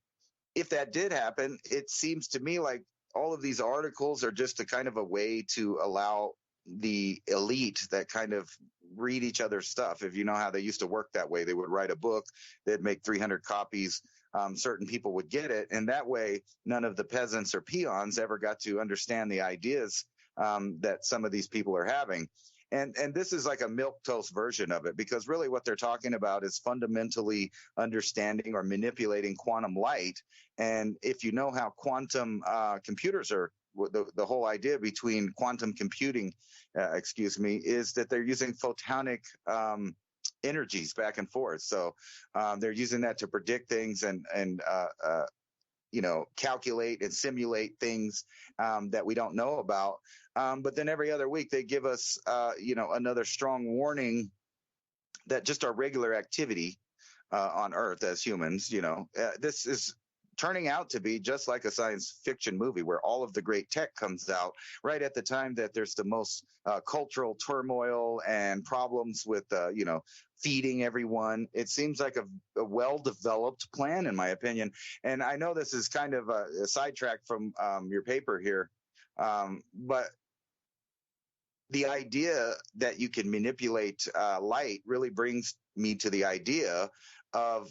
if that did happen, it seems to me like all of these articles are just a kind of a way to allow the elite that kind of read each other's stuff. If you know how they used to work that way, they would write a book, they'd make 300 copies. Certain people would get it, and that way none of the peasants or peons ever got to understand the ideas that some of these people are having. And this is like a milquetoast version of it, because really what they're talking about is fundamentally understanding or manipulating quantum light. And if you know how quantum computers are, the whole idea between quantum computing, is that they're using photonic energies back and forth. So they're using that to predict things and calculate and simulate things that we don't know about. But then every other week they give us, another strong warning that just our regular activity on Earth as humans, this is turning out to be just like a science fiction movie where all of the great tech comes out right at the time that there's the most cultural turmoil and problems with, feeding everyone. It seems like a well-developed plan, in my opinion. And I know this is kind of a sidetrack from your paper here, but the idea that you can manipulate light really brings me to the idea of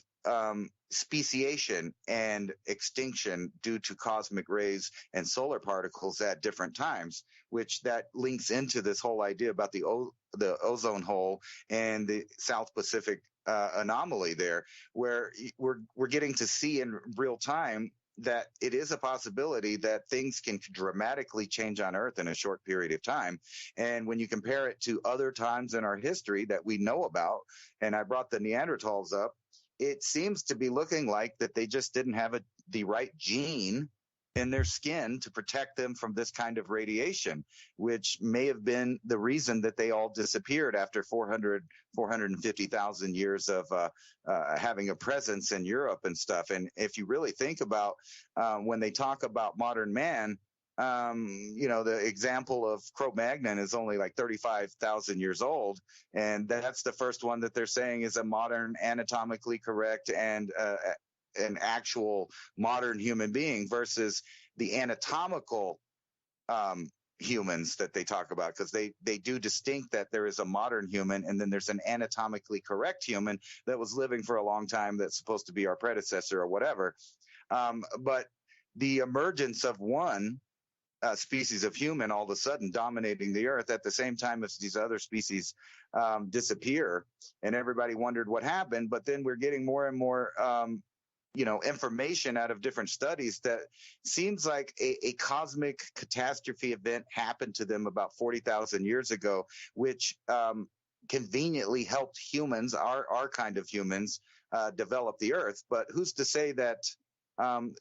speciation and extinction due to cosmic rays and solar particles at different times, which that links into this whole idea about the ozone hole and the South Pacific anomaly there, where we're getting to see in real time that it is a possibility that things can dramatically change on Earth in a short period of time. And when you compare it to other times in our history that we know about, and I brought the Neanderthals up, it seems to be looking like that they just didn't have the right gene in their skin to protect them from this kind of radiation, which may have been the reason that they all disappeared after 450,000 years of having a presence in Europe and stuff. And if you really think about when they talk about modern man, the example of Cro-Magnon is only like 35,000 years old. And that's the first one that they're saying is a modern, anatomically correct and an actual modern human being versus the anatomical humans that they talk about, because they do distinct that there is a modern human and then there's an anatomically correct human that was living for a long time that's supposed to be our predecessor or whatever. But the emergence of one species of human all of a sudden dominating the earth at the same time as these other species disappear, and everybody wondered what happened. But then we're getting more and more information out of different studies that seems like a cosmic catastrophe event happened to them about 40,000 years ago, which conveniently helped humans, our kind of humans, develop the earth. But who's to say that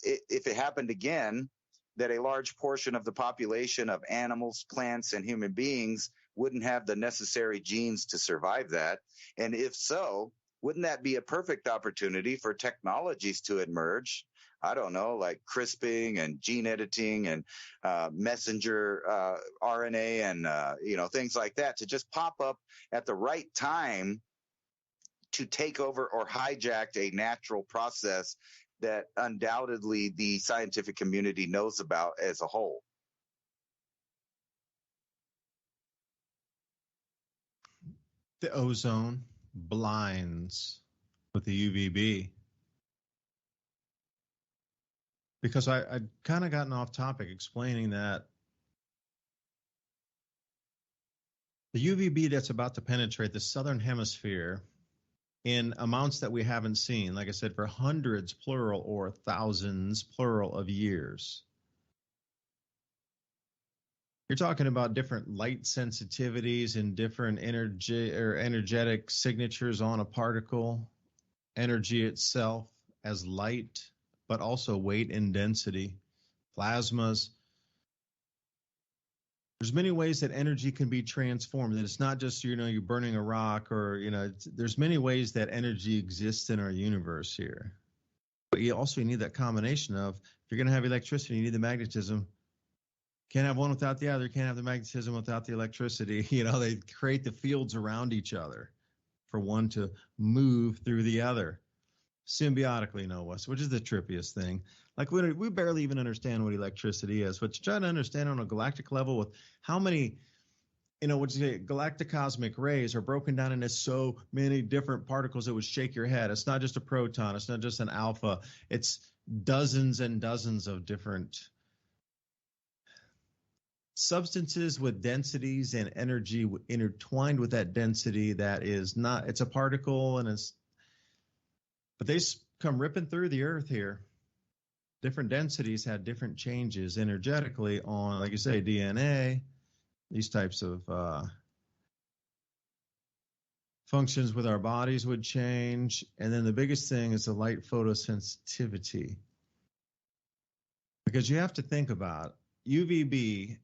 if it happened again, that a large portion of the population of animals, plants, and human beings wouldn't have the necessary genes to survive that? And if so, wouldn't that be a perfect opportunity for technologies to emerge? I don't know, like CRISPing and gene editing and messenger RNA and, things like that to just pop up at the right time to take over or hijack a natural process that undoubtedly the scientific community knows about as a whole. The ozone blinds with the UVB. Because I'd kind of gotten off topic explaining that the UVB that's about to penetrate the southern hemisphere in amounts that we haven't seen, like I said, for hundreds, plural, or thousands, plural, of years. You're talking about different light sensitivities and different energy or energetic signatures on a particle, energy itself as light, but also weight and density, plasmas. There's many ways that energy can be transformed. And it's not just, you're burning a rock or, there's many ways that energy exists in our universe here. But you also need that combination of, if you're going to have electricity, you need the magnetism. Can't have one without the other. Can't have the magnetism without the electricity. They create the fields around each other for one to move through the other. Symbiotically, no less, which is the trippiest thing. Like we barely even understand what electricity is, but to try to understand on a galactic level with how many, galactic cosmic rays are broken down into so many different particles, it would shake your head. It's not just a proton. It's not just an alpha. It's dozens and dozens of different substances with densities and energy intertwined with that density. That is not, it's a particle but they come ripping through the earth here. Different densities had different changes energetically on, like you say, DNA, these types of functions with our bodies would change. And then the biggest thing is the light photosensitivity. Because you have to think about UVB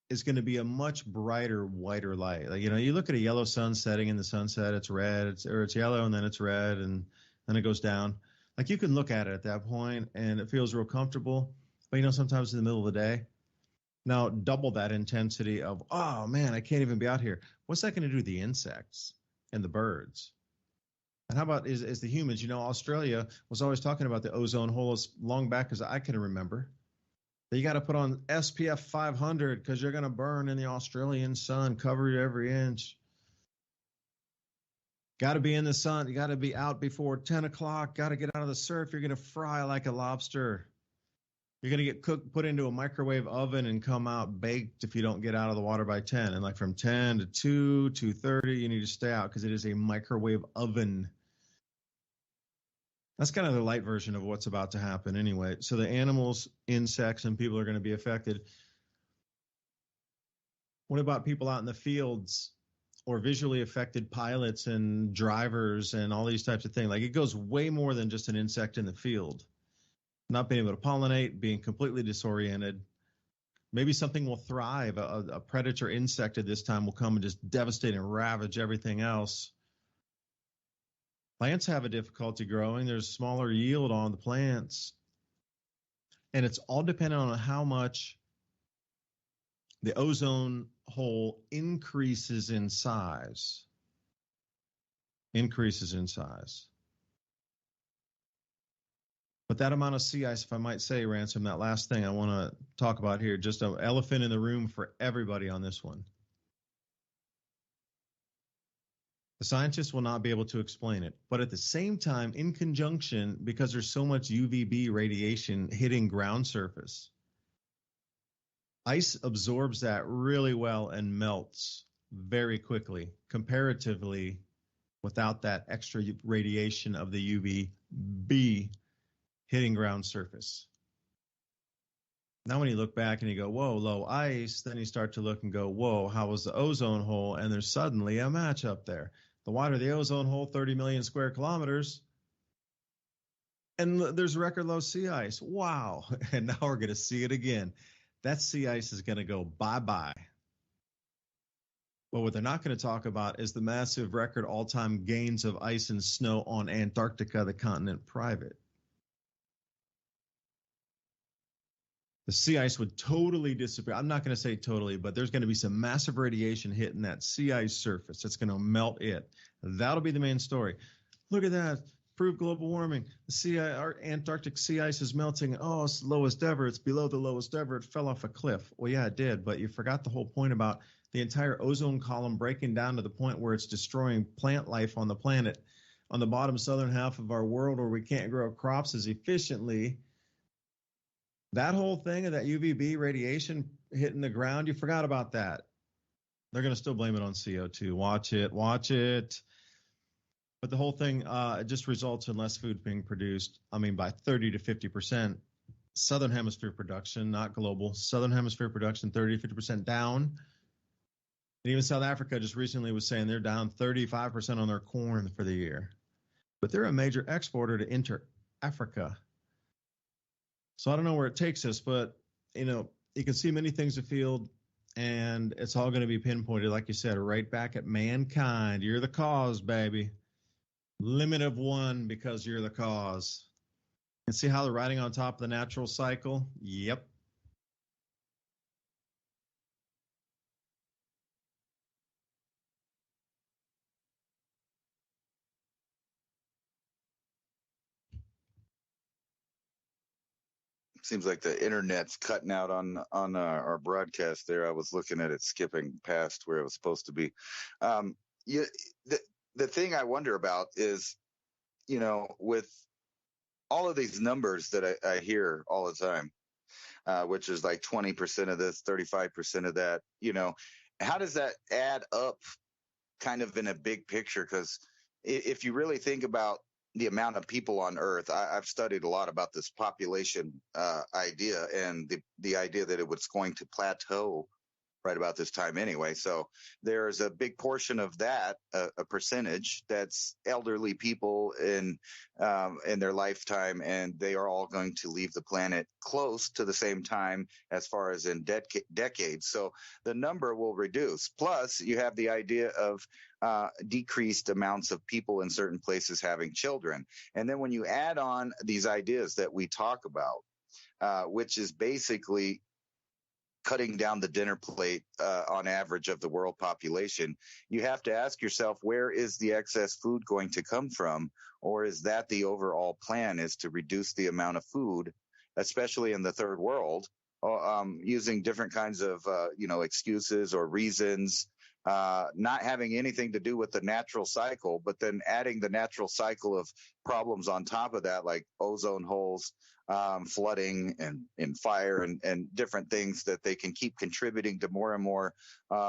is going to be a much brighter, whiter light. Like, you look at a yellow sun setting in the sunset, it's red, it's yellow, and then it's red, and then it goes down. Like, you can look at it at that point and it feels real comfortable. But sometimes in the middle of the day, now double that intensity of, oh man, I can't even be out here. What's that going to do to the insects and the birds? And how about is the humans? Australia was always talking about the ozone hole as long back as I can remember. You got to put on SPF 500 because you're going to burn in the Australian sun, cover every inch. Got to be in the sun. You got to be out before 10 o'clock. Got to get out of the surf. You're going to fry like a lobster. You're going to get cooked, put into a microwave oven, and come out baked if you don't get out of the water by 10. And like from 10 to 2, 2:30, you need to stay out because it is a microwave oven. That's kind of the light version of what's about to happen anyway. So the animals, insects, and people are going to be affected. What about people out in the fields or visually affected pilots and drivers and all these types of things? Like, it goes way more than just an insect in the field. Not being able to pollinate, being completely disoriented. Maybe something will thrive. A predator insect at this time will come and just devastate and ravage everything else. Plants have a difficulty growing. There's smaller yield on the plants. And it's all dependent on how much the ozone hole increases in size. Increases in size. But that amount of sea ice, if I might say, Ransom, that last thing I want to talk about here, just an elephant in the room for everybody on this one. The scientists will not be able to explain it. But at the same time, in conjunction, because there's so much UVB radiation hitting ground surface, ice absorbs that really well and melts very quickly, comparatively, without that extra radiation of the UVB hitting ground surface. Now, when you look back and you go, whoa, low ice, then you start to look and go, whoa, how was the ozone hole? And there's suddenly a match up there. The wider the ozone hole, 30 million square kilometers, and there's record low sea ice. Wow. And now we're going to see it again. That sea ice is going to go bye-bye. But what they're not going to talk about is the massive record all-time gains of ice and snow on Antarctica, the continent private. The sea ice would totally disappear. I'm not going to say totally, but there's going to be some massive radiation hitting that sea ice surface. That's going to melt it. That'll be the main story. Look at that. Prove global warming. Our Antarctic sea ice is melting. Oh, it's the lowest ever. It's below the lowest ever. It fell off a cliff. Well, yeah, it did, but you forgot the whole point about the entire ozone column breaking down to the point where it's destroying plant life on the planet. On the bottom southern half of our world where we can't grow crops as efficiently, that whole thing of that UVB radiation hitting the ground, you forgot about that. They're going to still blame it on CO2. Watch it. But the whole thing just results in less food being produced, by 30 to 50%. Southern hemisphere production, not global. Southern hemisphere production, 30 to 50% down. And even South Africa just recently was saying they're down 35% on their corn for the year. But they're a major exporter to Africa. So I don't know where it takes us, but you can see many things afield, and it's all going to be pinpointed, like you said, right back at mankind. You're the cause, baby. Limit of one because you're the cause. And see how they're riding on top of the natural cycle? Yep. Seems like the internet's cutting out on our broadcast there. I was looking at it skipping past where it was supposed to be. Um, you, the thing I wonder about is, with all of these numbers that I hear all the time, which is like 20% of this, 35% of that, how does that add up kind of in a big picture? Because if you really think about the amount of people on Earth, I've studied a lot about this population idea and the idea that it was going to plateau right about this time anyway. So there's a big portion of that, a percentage that's elderly people in their lifetime, and they are all going to leave the planet close to the same time as far as in decades. So the number will reduce. Plus, you have the idea of decreased amounts of people in certain places having children. And then when you add on these ideas that we talk about, which is basically cutting down the dinner plate on average of the world population, you have to ask yourself, where is the excess food going to come from? Or is that the overall plan, is to reduce the amount of food, especially in the third world, using different kinds of, excuses or reasons, not having anything to do with the natural cycle, but then adding the natural cycle of problems on top of that, like ozone holes, flooding and fire and different things that they can keep contributing to more and more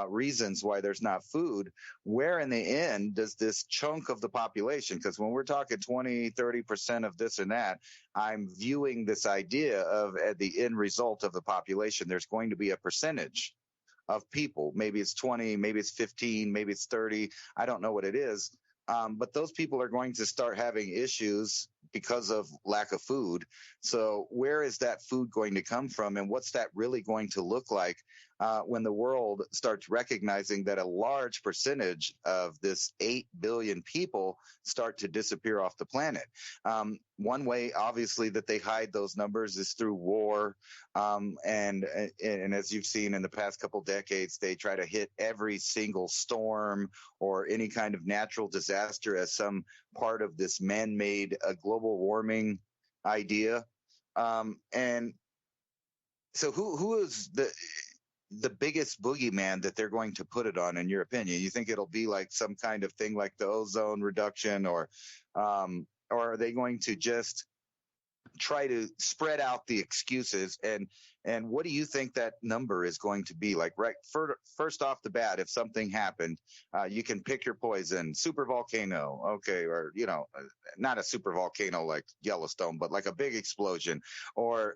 reasons why there's not food. Where in the end does this chunk of the population, because when we're talking 20, 30% of this and that, I'm viewing this idea of at the end result of the population, there's going to be a percentage of people. Maybe it's 20, maybe it's 15, maybe it's 30. I don't know what it is. But those people are going to start having issues because of lack of food. So where is that food going to come from? And what's that really going to look like when the world starts recognizing that a large percentage of this 8 billion people start to disappear off the planet? One way, obviously, that they hide those numbers is through war. And as you've seen in the past couple decades, they try to hit every single storm or any kind of natural disaster as some part of this man-made global warming idea. And so who is the biggest boogeyman that they're going to put it on, in your opinion? You think it'll be like some kind of thing like the ozone reduction, or are they going to just try to spread out the excuses? And what do you think that number is going to be like? Right, first off the bat, if something happened, you can pick your poison: super volcano, okay, or not a super volcano like Yellowstone, but like a big explosion, or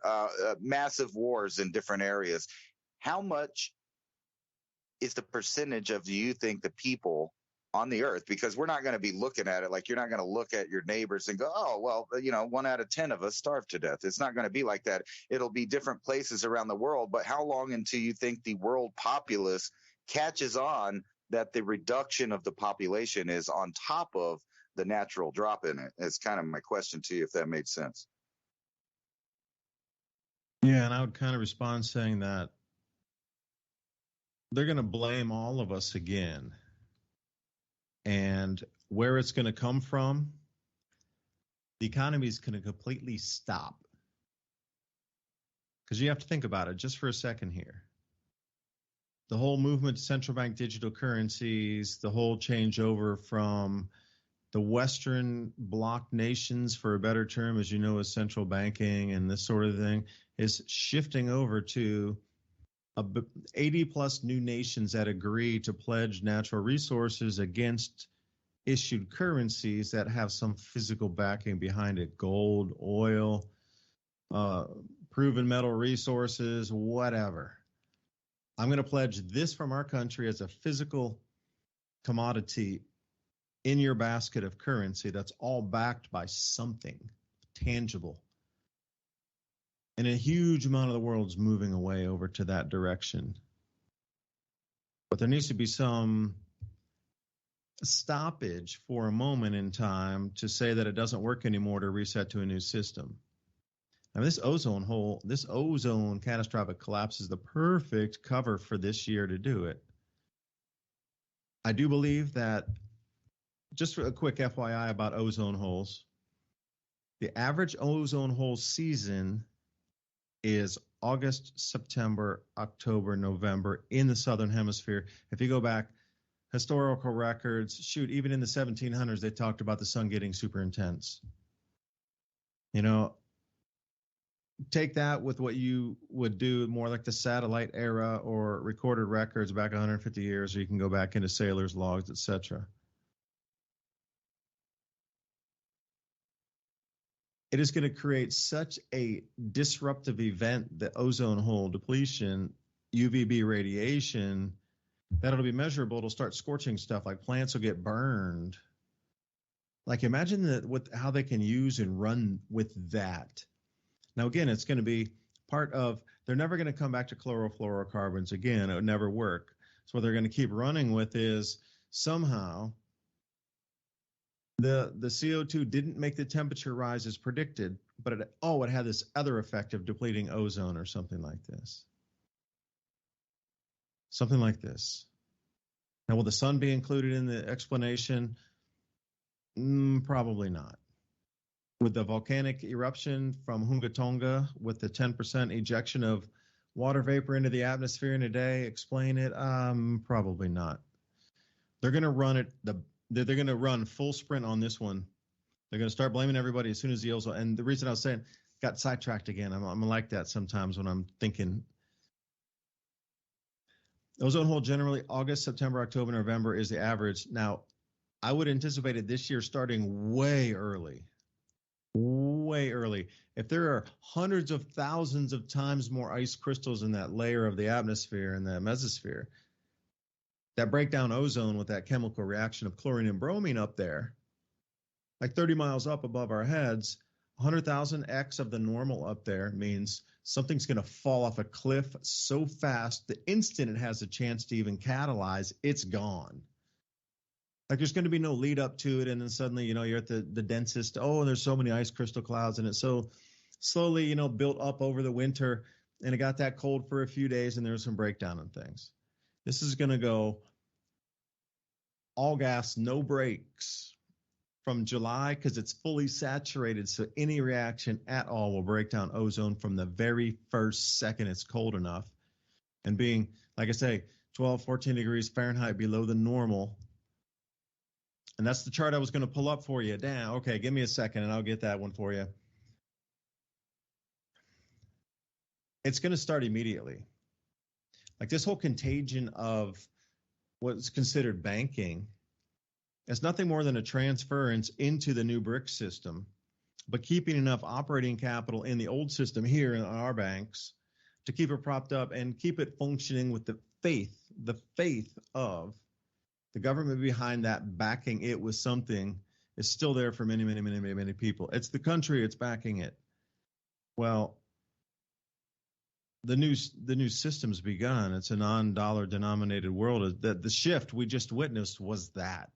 massive wars in different areas. How much is the percentage of, do you think, the people on the earth? Because we're not going to be looking at it like, you're not going to look at your neighbors and go, oh, well, 1 out of 10 of us starved to death. It's not going to be like that. It'll be different places around the world. But how long until you think the world populace catches on that the reduction of the population is on top of the natural drop in it? It's kind of my question to you, if that made sense. Yeah, and I would kind of respond saying that they're going to blame all of us again. And where it's going to come from, the economy is going to completely stop. Because you have to think about it just for a second here. The whole movement to central bank digital currencies, the whole changeover from the Western bloc nations, for a better term, as you know, as central banking and this sort of thing, is shifting over to 80 plus new nations that agree to pledge natural resources against issued currencies that have some physical backing behind it: gold, oil, proven metal resources, whatever. I'm going to pledge this from our country as a physical commodity in your basket of currency that's all backed by something tangible. And a huge amount of the world's moving away over to that direction. But there needs to be some stoppage for a moment in time to say that it doesn't work anymore to reset to a new system. Now, this ozone catastrophic collapse is the perfect cover for this year to do it. I do believe that, just for a quick FYI about ozone holes, the average ozone hole season is August, September, October, November in the Southern Hemisphere. If you go back, historical records, even in the 1700s, they talked about the sun getting super intense. Take that with what you would do more like the satellite era or recorded records back 150 years, or you can go back into sailors' logs, etc. It is going to create such a disruptive event, the ozone hole depletion, UVB radiation, that it'll be measurable. It'll start scorching stuff, like plants will get burned. Like, imagine how they can use and run with that. Now, again, it's going to be part of, they're never going to come back to chlorofluorocarbons again. It would never work. So what they're going to keep running with is somehow the CO2 didn't make the temperature rise as predicted, but it had this other effect of depleting ozone or something like this. Something like this. Now, will the sun be included in the explanation? Probably not. With the volcanic eruption from Hunga Tonga, with the 10% ejection of water vapor into the atmosphere in a day, explain it? Probably not. They're going to run it. They're going to run full sprint on this one. They're going to start blaming everybody as soon as the ozone. And the reason I was saying, got sidetracked again. I'm like that sometimes when I'm thinking. Ozone hole generally August, September, October, November is the average. Now, I would anticipate it this year starting way early. Way early. If there are hundreds of thousands of times more ice crystals in that layer of the atmosphere and the mesosphere that break down ozone with that chemical reaction of chlorine and bromine up there, like 30 miles up above our heads, 100,000 X of the normal up there means something's going to fall off a cliff so fast the instant it has a chance to even catalyze, it's gone. Like, there's going to be no lead up to it, and then suddenly, you're at the densest. Oh, there's so many ice crystal clouds, and it's so slowly, built up over the winter, and it got that cold for a few days, and there was some breakdown in things. This is going to go all gas, no brakes from July, because it's fully saturated, so any reaction at all will break down ozone from the very first second it's cold enough. And being, like I say, 12, 14 degrees Fahrenheit below the normal. And that's the chart I was going to pull up for you. Damn, okay, give me a second and I'll get that one for you. It's going to start immediately. Like, this whole contagion of what's considered banking is nothing more than a transference into the new BRIC system, but keeping enough operating capital in the old system here in our banks to keep it propped up and keep it functioning with the faith of the government behind that, backing it with something, is still there for many, many, many, many, many people. It's the country, it's backing it. Well, the new system's begun. It's a non-dollar denominated world. The shift we just witnessed was that.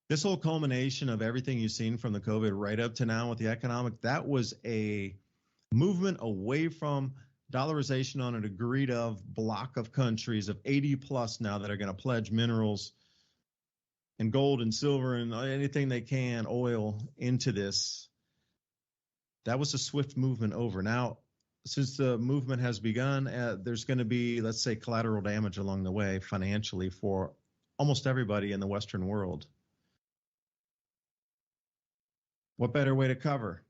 This whole culmination of everything you've seen from the COVID right up to now with the economic, that was a movement away from dollarization on an agreed of block of countries of 80 plus now that are going to pledge minerals and gold and silver and anything they can, oil, into this. That was a swift movement over. Now, since the movement has begun, there's going to be, let's say, collateral damage along the way financially for almost everybody in the Western world. What better way to cover?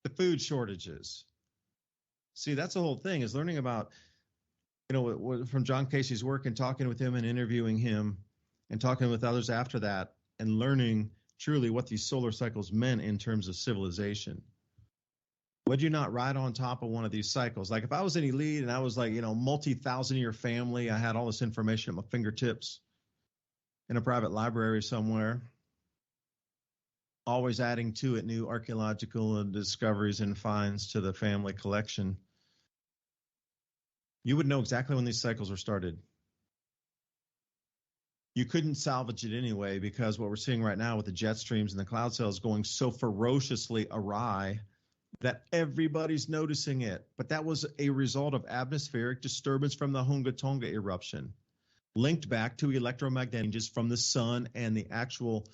The food shortages. See, that's the whole thing, is learning about, from John Casey's work and talking with him and interviewing him and talking with others after that and learning truly what these solar cycles meant in terms of civilization. Would you not ride on top of one of these cycles? Like, if I was an elite and I was like, multi-thousand-year family, I had all this information at my fingertips in a private library somewhere always adding to it new archaeological discoveries and finds to the family collection. You would know exactly when these cycles were started. You couldn't salvage it anyway, because what we're seeing right now with the jet streams and the cloud cells going so ferociously awry that everybody's noticing it. But that was a result of atmospheric disturbance from the Hunga Tonga eruption, linked back to electromagnetic changes from the sun and the actual.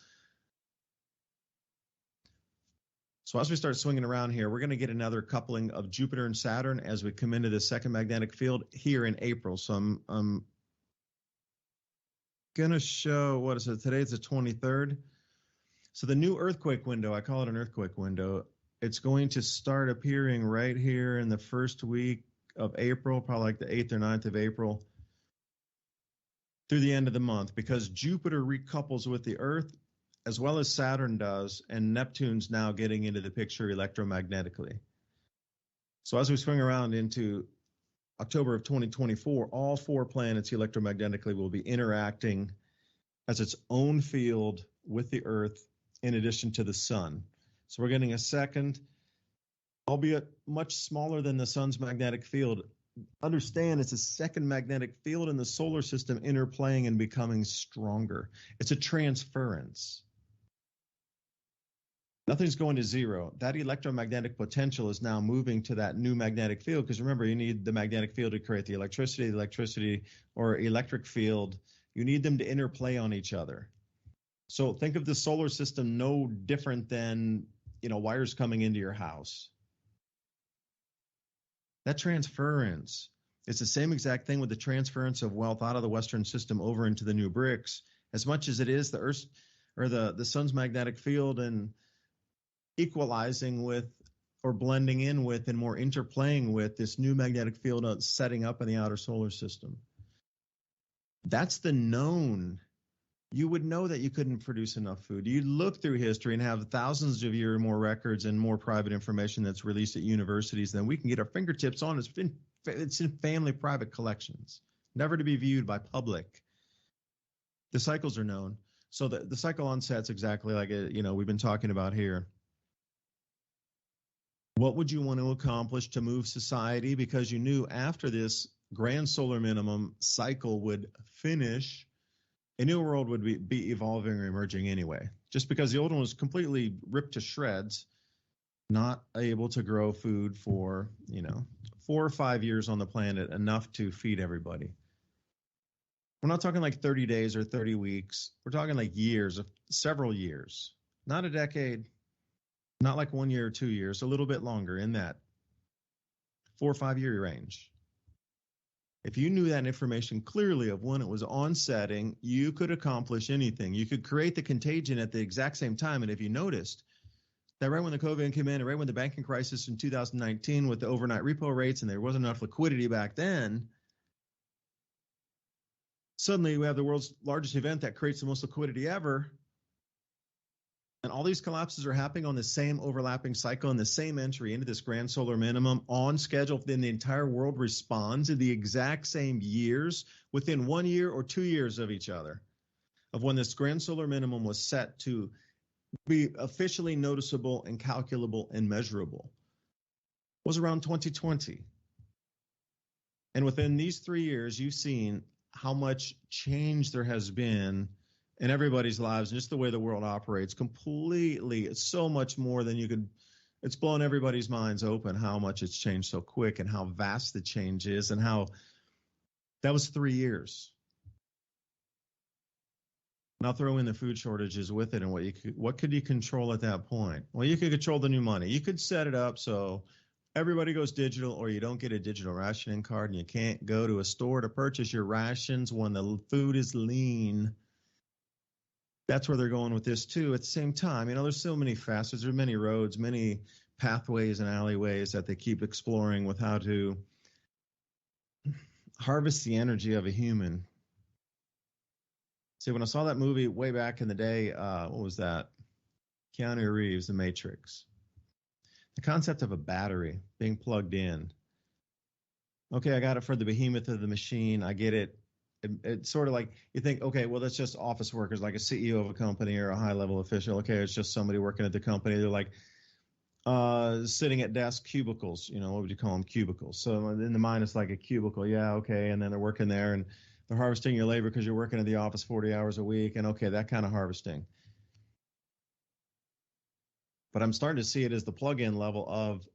So as we start swinging around here, we're going to get another coupling of Jupiter and Saturn as we come into the second magnetic field here in April. So I'm going to show, what is it? Today's the 23rd. So the new earthquake window, I call it an earthquake window. It's going to start appearing right here in the first week of April, probably like the 8th or 9th of April, through the end of the month, because Jupiter recouples with the Earth as well as Saturn does, and Neptune's now getting into the picture electromagnetically. So as we swing around into October of 2024, all four planets electromagnetically will be interacting as its own field with the Earth in addition to the sun. So we're getting a second, albeit much smaller than the sun's magnetic field. Understand it's a second magnetic field in the solar system interplaying and becoming stronger. It's a transference. Nothing's going to zero. That electromagnetic potential is now moving to that new magnetic field, because remember, you need the magnetic field to create the electricity or electric field. You need them to interplay on each other. So think of the solar system no different than, wires coming into your house. That transference, it's the same exact thing with the transference of wealth out of the Western system over into the new BRICS, as much as it is the Earth's or the sun's magnetic field and equalizing with or blending in with and more interplaying with this new magnetic field setting up in the outer solar system. That's the known. You would know that you couldn't produce enough food. You'd look through history and have thousands of year more records and more private information that's released at universities than we can get our fingertips on. It's in family private collections, never to be viewed by public. The cycles are known. So the cycle onset's exactly like we've been talking about here. What would you want to accomplish to move society? Because you knew after this grand solar minimum cycle would finish, a new world would be evolving or emerging anyway. Just because the old one was completely ripped to shreds, not able to grow food for, 4 or 5 years on the planet, enough to feed everybody. We're not talking like 30 days or 30 weeks. We're talking like years, several years, not a decade. Not like 1 year or 2 years, a little bit longer, in that 4 or 5 year range. If you knew that information clearly of when it was onsetting, you could accomplish anything. You could create the contagion at the exact same time. And if you noticed that right when the COVID came in and right when the banking crisis in 2019 with the overnight repo rates and there wasn't enough liquidity back then, suddenly we have the world's largest event that creates the most liquidity ever. And all these collapses are happening on the same overlapping cycle and the same entry into this grand solar minimum on schedule. Then the entire world responds in the exact same years, within 1 year or 2 years of each other, of when this grand solar minimum was set to be officially noticeable and calculable and measurable. It was around 2020. And within these 3 years, you've seen how much change there has been in everybody's lives and just the way the world operates completely. It's so much more than you could. It's blown everybody's minds open how much it's changed so quick and how vast the change is, and how that was 3 years. Now throw in the food shortages with it, and what could you control at that point? Well, you could control the new money. You could set it up so everybody goes digital, or you don't get a digital rationing card and you can't go to a store to purchase your rations when the food is lean. That's where they're going with this too. At the same time, there's so many facets, there's many roads, many pathways and alleyways that they keep exploring with how to harvest the energy of a human. See, when I saw that movie way back in the day, what was that? Keanu Reeves, The Matrix. The concept of a battery being plugged in. Okay, I got it for the behemoth of the machine. I get it. It's sort of like you think, okay, well, that's just office workers, like a CEO of a company or a high level official. Okay, it's just somebody working at the company. They're like sitting at desk cubicles. What would you call them? Cubicles. So in the mind, it's like a cubicle. Yeah, okay. And then they're working there and they're harvesting your labor because you're working in the office 40 hours a week. And okay, that kind of harvesting. But I'm starting to see it as the plug-in level of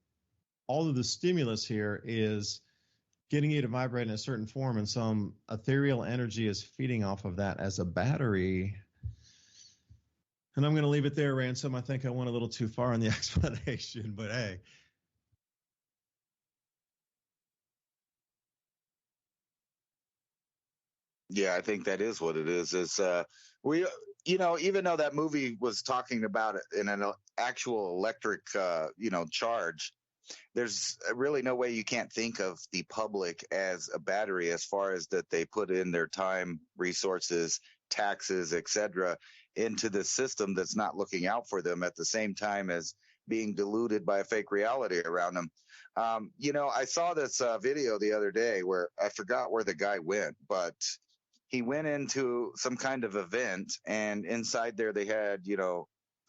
all of the stimulus here is getting you to vibrate in a certain form, and some ethereal energy is feeding off of that as a battery. And I'm going to leave it there, Ransom. I think I went a little too far in the explanation, but hey. Yeah, I think that is what it is. We, even though that movie was talking about it in an actual electric, charge, there's really no way you can't think of the public as a battery, as far as that they put in their time, resources, taxes, etc., into the system that's not looking out for them, at the same time as being diluted by a fake reality around them. I saw this video the other day where I forgot where the guy went, but he went into some kind of event, and inside there they had,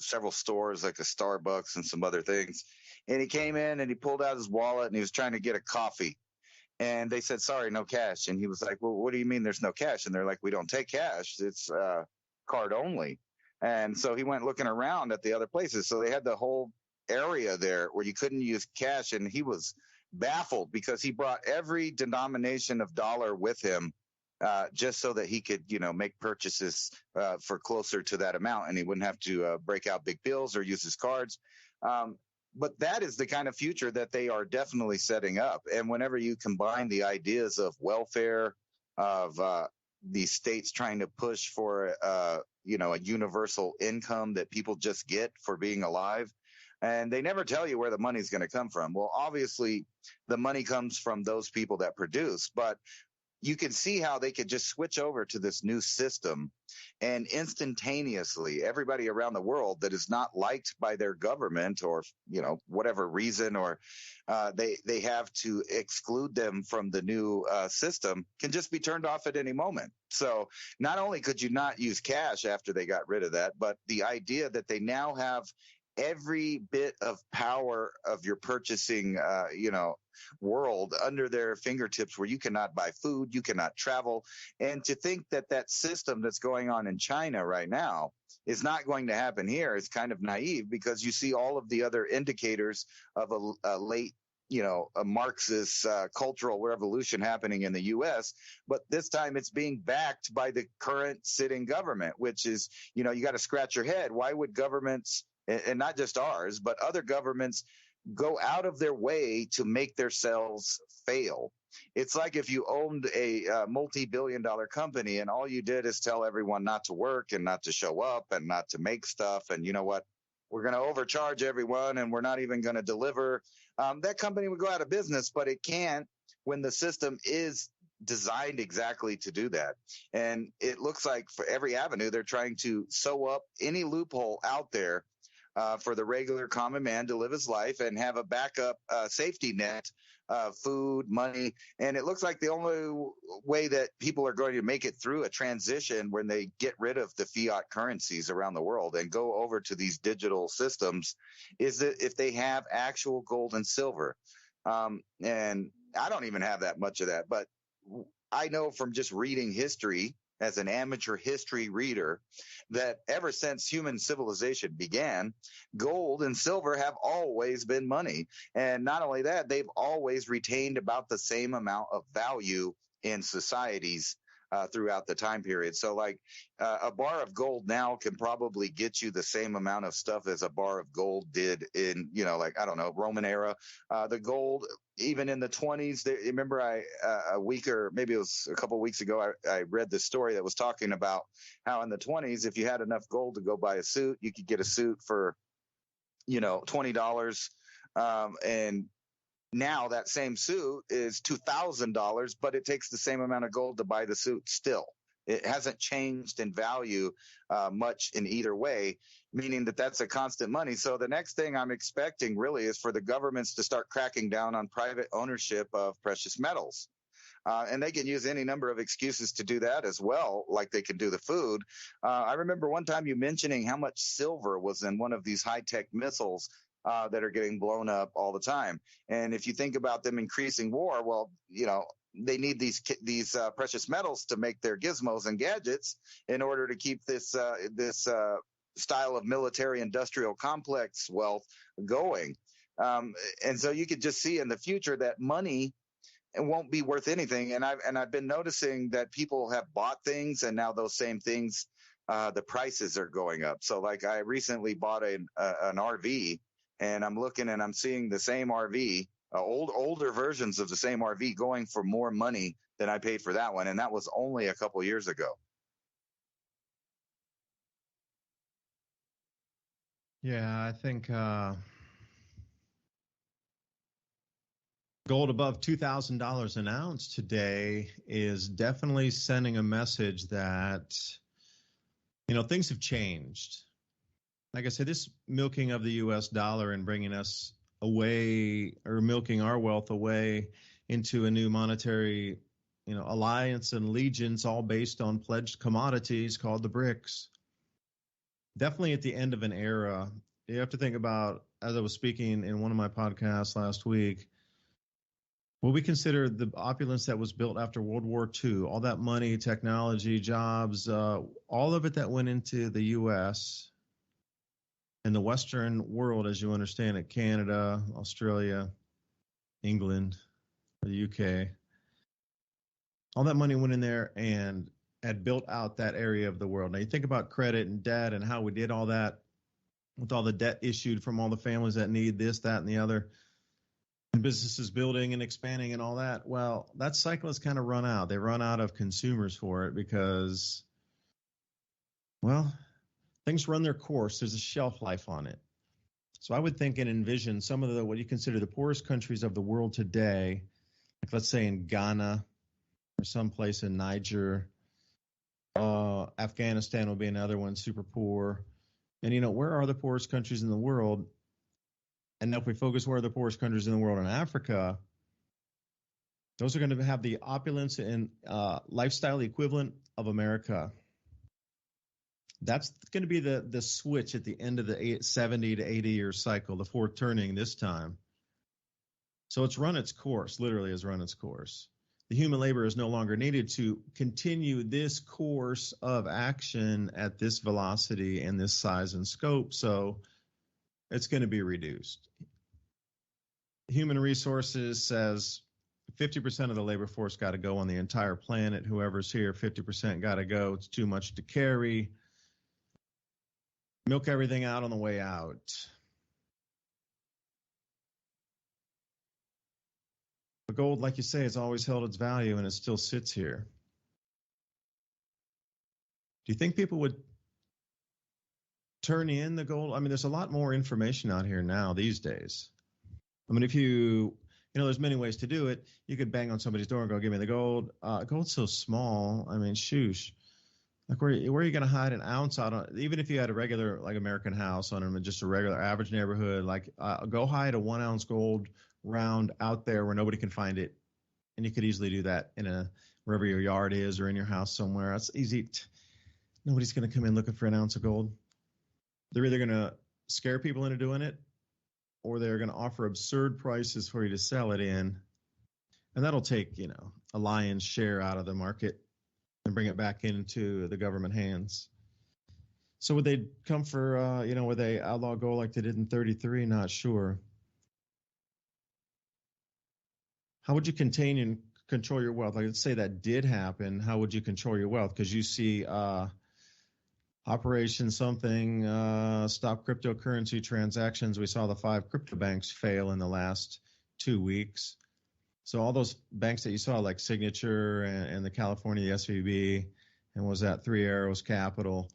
several stores like a Starbucks and some other things. And he came in and he pulled out his wallet and he was trying to get a coffee. And they said, sorry, no cash. And he was like, well, what do you mean there's no cash? And they're like, we don't take cash. It's card only. And so he went looking around at the other places. So they had the whole area there where you couldn't use cash. And he was baffled because he brought every denomination of dollar with him, just so that he could, make purchases for closer to that amount, and he wouldn't have to break out big bills or use his cards. But that is the kind of future that they are definitely setting up. And whenever you combine the ideas of welfare, of the states trying to push for, a universal income that people just get for being alive, and they never tell you where the money's going to come from. Well, obviously, the money comes from those people that produce, but you can see how they could just switch over to this new system, and instantaneously everybody around the world that is not liked by their government, or, whatever reason, or they have to exclude them from the new system, can just be turned off at any moment. So not only could you not use cash after they got rid of that, but the idea that they now have every bit of power of your purchasing, world under their fingertips, where you cannot buy food, you cannot travel. And to think that that system that's going on in China right now is not going to happen here is kind of naive, because you see all of the other indicators of a late, a Marxist cultural revolution happening in the U.S., but this time it's being backed by the current sitting government, which is, you got to scratch your head. Why would governments, and not just ours, but other governments, go out of their way to make themselves fail? It's like if you owned a multi-billion-dollar company and all you did is tell everyone not to work and not to show up and not to make stuff. And you know what? We're going to overcharge everyone and we're not even going to deliver. That company would go out of business, but it can't when the system is designed exactly to do that. And it looks like for every avenue, they're trying to sew up any loophole out there for the regular common man to live his life and have a backup safety net, food, money. And it looks like the only way that people are going to make it through a transition when they get rid of the fiat currencies around the world and go over to these digital systems is that if they have actual gold and silver. And I don't even have that much of that, but I know from just reading history as an amateur history reader that ever since human civilization began, gold and silver have always been money. And not only that, they've always retained about the same amount of value in societies throughout the time period. So like a bar of gold now can probably get you the same amount of stuff as a bar of gold did in, Roman era. The gold, even in the 20s, remember a week or maybe it was a couple of weeks ago, I read this story that was talking about how in the 20s, if you had enough gold to go buy a suit, you could get a suit for, $20. And now that same suit is $2,000, but it takes the same amount of gold to buy the suit still. It hasn't changed in value much in either way, meaning that that's a constant money. So the next thing I'm expecting really is for the governments to start cracking down on private ownership of precious metals. And they can use any number of excuses to do that as well, like they can do the food. I remember one time you mentioning how much silver was in one of these high-tech missiles that are getting blown up all the time. And if you think about them increasing war, well, they need these precious metals to make their gizmos and gadgets in order to keep this style of military industrial complex wealth going. And so you could just see in the future that money won't be worth anything. And I've been noticing that people have bought things, and now those same things, the prices are going up. So like I recently bought an RV, and I'm looking and I'm seeing the same RV, older versions of the same RV going for more money than I paid for that one. And that was only a couple years ago. Yeah, I think gold above $2,000 an ounce today is definitely sending a message that, things have changed. Like I said, this milking of the U.S. dollar and bringing us away, or milking our wealth away into a new monetary, alliance and allegiance, all based on pledged commodities called the BRICS. Definitely at the end of an era. You have to think about, as I was speaking in one of my podcasts last week, what we consider the opulence that was built after World War II, all that money, technology, jobs, all of it that went into the U.S. and the Western world, as you understand it, Canada, Australia, England, the UK, all that money went in there and had built out that area of the world. Now you think about credit and debt and how we did all that with all the debt issued from all the families that need this, that, and the other, and businesses building and expanding and all that. Well, that cycle has kind of run out. They run out of consumers for it because, well, things run their course. There's a shelf life on it. So I would think and envision some of what you consider the poorest countries of the world today, like let's say in Ghana or someplace in Niger. Afghanistan will be another one, super poor. And, where are the poorest countries in the world? And if we focus where are the poorest countries in the world in Africa, those are going to have the opulence and lifestyle equivalent of America. That's going to be the switch at the end of the 70 to 80-year cycle, the fourth turning this time. So it's run its course, literally has run its course. The human labor is no longer needed to continue this course of action at this velocity and this size and scope. So it's going to be reduced. Human resources says 50% of the labor force got to go on the entire planet. Whoever's here, 50% got to go. It's too much to carry. Milk everything out on the way out. But gold, like you say, has always held its value, and it still sits here. Do you think people would turn in the gold? I mean, there's a lot more information out here now these days. I mean, if there's many ways to do it. You could bang on somebody's door and go, give me the gold. Gold's so small. I mean, shoosh. Like where are you going to hide an ounce out on? Even if you had a regular, like American house on just a regular average neighborhood, like go hide a 1 ounce gold round out there where nobody can find it. And you could easily do that wherever your yard is or in your house somewhere. That's easy. Nobody's going to come in looking for an ounce of gold. They're either going to scare people into doing it, or they're going to offer absurd prices for you to sell it in. And that'll take, a lion's share out of the market and bring it back into the government hands. So would they come for, would they outlaw gold like they did in 33? Not sure. How would you contain and control your wealth? Like, let's say that did happen. How would you control your wealth? Because you see Operation something, stop cryptocurrency transactions. We saw the 5 crypto banks fail in the last 2 weeks. So all those banks that you saw, like Signature and the California SVB, and was that 3 Arrows Capital,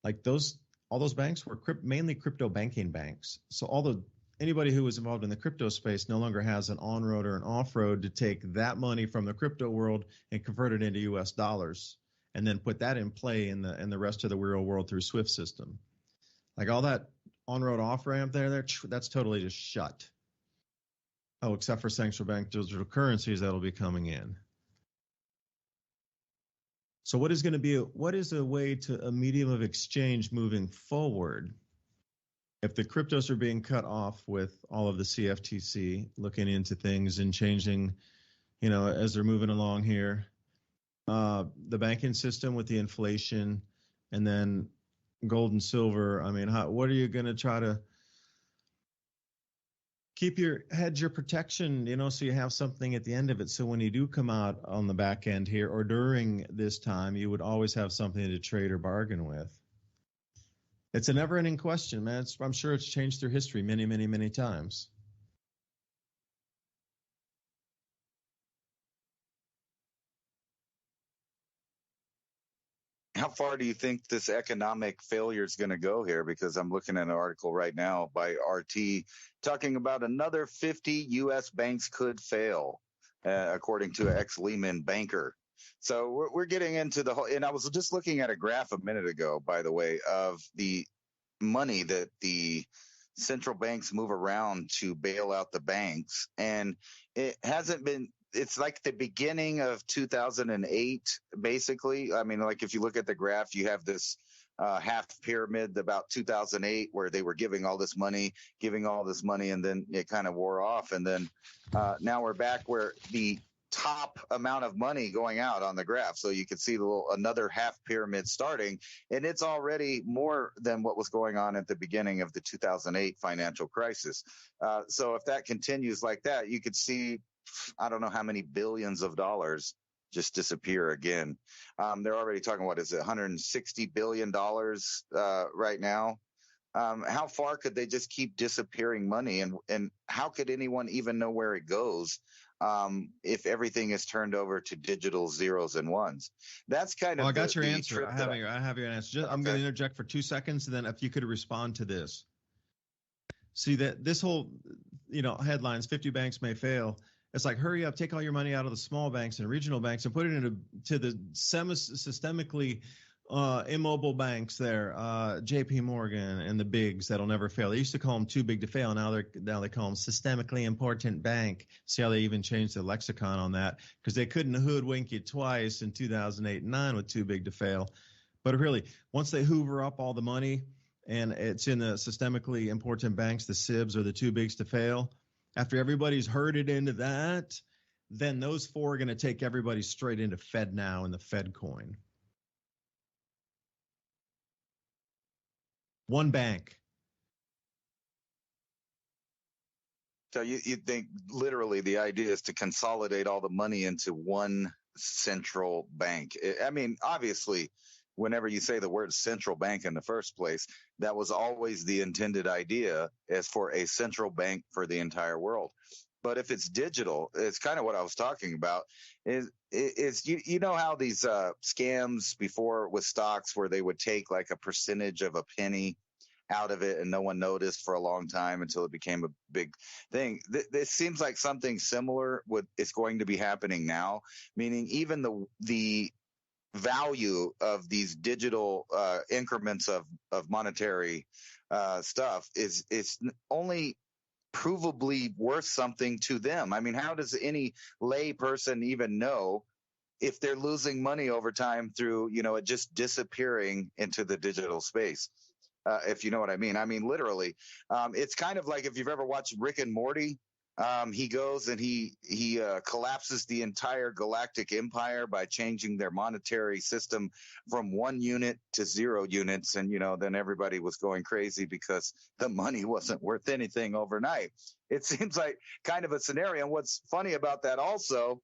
like all those banks were mainly crypto banking banks. So anybody who was involved in the crypto space no longer has an on-road or an off-road to take that money from the crypto world and convert it into U.S. dollars, and then put that in play in the rest of the real world through SWIFT system. Like all that on-road off-ramp there, that's totally just shut. Oh, except for central bank digital currencies that'll be coming in. So what is a way to a medium of exchange moving forward? If the cryptos are being cut off with all of the CFTC looking into things and changing, as they're moving along here, the banking system with the inflation, and then gold and silver. I mean, what are you going to try to keep your protection, so you have something at the end of it. So when you do come out on the back end here or during this time, you would always have something to trade or bargain with. It's a never ending question, man. I'm sure it's changed through history many, many, many times. How far do you think this economic failure is going to go here? Because I'm looking at an article right now by RT talking about another 50 U.S. banks could fail, according to an ex-Lehman banker. So we're getting into the whole, and I was just looking at a graph a minute ago, by the way, of the money that the central banks move around to bail out the banks. And it hasn't been, it's like the beginning of 2008, basically. I mean, like if you look at the graph, you have this half pyramid about 2008 where they were giving all this money, and then it kind of wore off. And then now we're back where the top amount of money going out on the graph. So you can see another half pyramid starting, and it's already more than what was going on at the beginning of the 2008 financial crisis. So if that continues like that, you could see, I don't know how many billions of dollars just disappear again. They're already talking, what is it, $160 billion right now? How far could they just keep disappearing money? And how could anyone even know where it goes if everything is turned over to digital zeros and ones? That's kind of. I got your answer. I have your answer. Okay. I'm going to interject for 2 seconds, and then if you could respond to this. See that this whole, headlines, 50 banks may fail. It's like, hurry up, take all your money out of the small banks and regional banks and put it into the systemically immobile banks there, JP Morgan and the bigs that'll never fail. They used to call them too big to fail. Now they call them systemically important bank. See how they even changed the lexicon on that, because they couldn't hoodwink you twice in 2008 and 9 with too big to fail. But really, once they hoover up all the money and it's in the systemically important banks, the SIBs or the too bigs to fail, after everybody's herded into that, then those four are going to take everybody straight into FedNow and the Fed coin. One bank. So you think literally the idea is to consolidate all the money into one central bank? I mean, obviously, whenever you say the word central bank in the first place, that was always the intended idea, as for a central bank for the entire world. But if it's digital, it's kind of what I was talking about. Is you know how these scams before with stocks, where they would take like a percentage of a penny out of it and no one noticed for a long time until it became a big thing. This seems like something similar is going to be happening now, meaning even the value of these digital increments of monetary stuff is only provably worth something to them. I mean, how does any lay person even know if they're losing money over time through, it just disappearing into the digital space? If you know what I mean. I mean, literally, it's kind of like if you've ever watched Rick and Morty. He goes and he collapses the entire galactic empire by changing their monetary system from 1 unit to 0 units. And, then everybody was going crazy because the money wasn't worth anything overnight. It seems like kind of a scenario. And what's funny about that also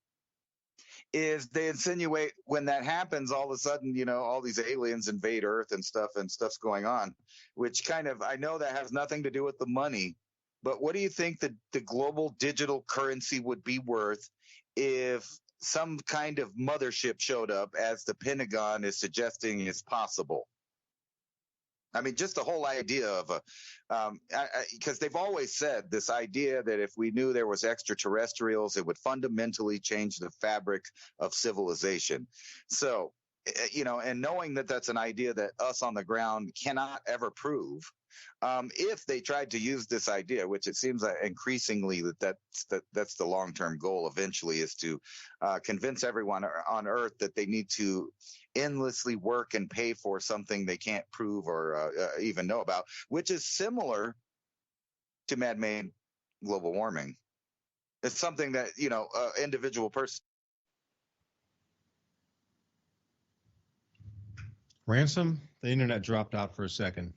is they insinuate when that happens, all of a sudden, all these aliens invade Earth and stuff's going on, which kind of, I know that has nothing to do with the money. But what do you think the global digital currency would be worth if some kind of mothership showed up, as the Pentagon is suggesting is possible? I mean, just the whole idea of because they've always said this idea that if we knew there was extraterrestrials, it would fundamentally change the fabric of civilization. So, and knowing that that's an idea that us on the ground cannot ever prove, if they tried to use this idea, which it seems like increasingly that's the long-term goal eventually, is to convince everyone on Earth that they need to endlessly work and pay for something they can't prove or even know about, which is similar to man-made global warming. It's something that, individual person. Ransom, the internet dropped out for a second.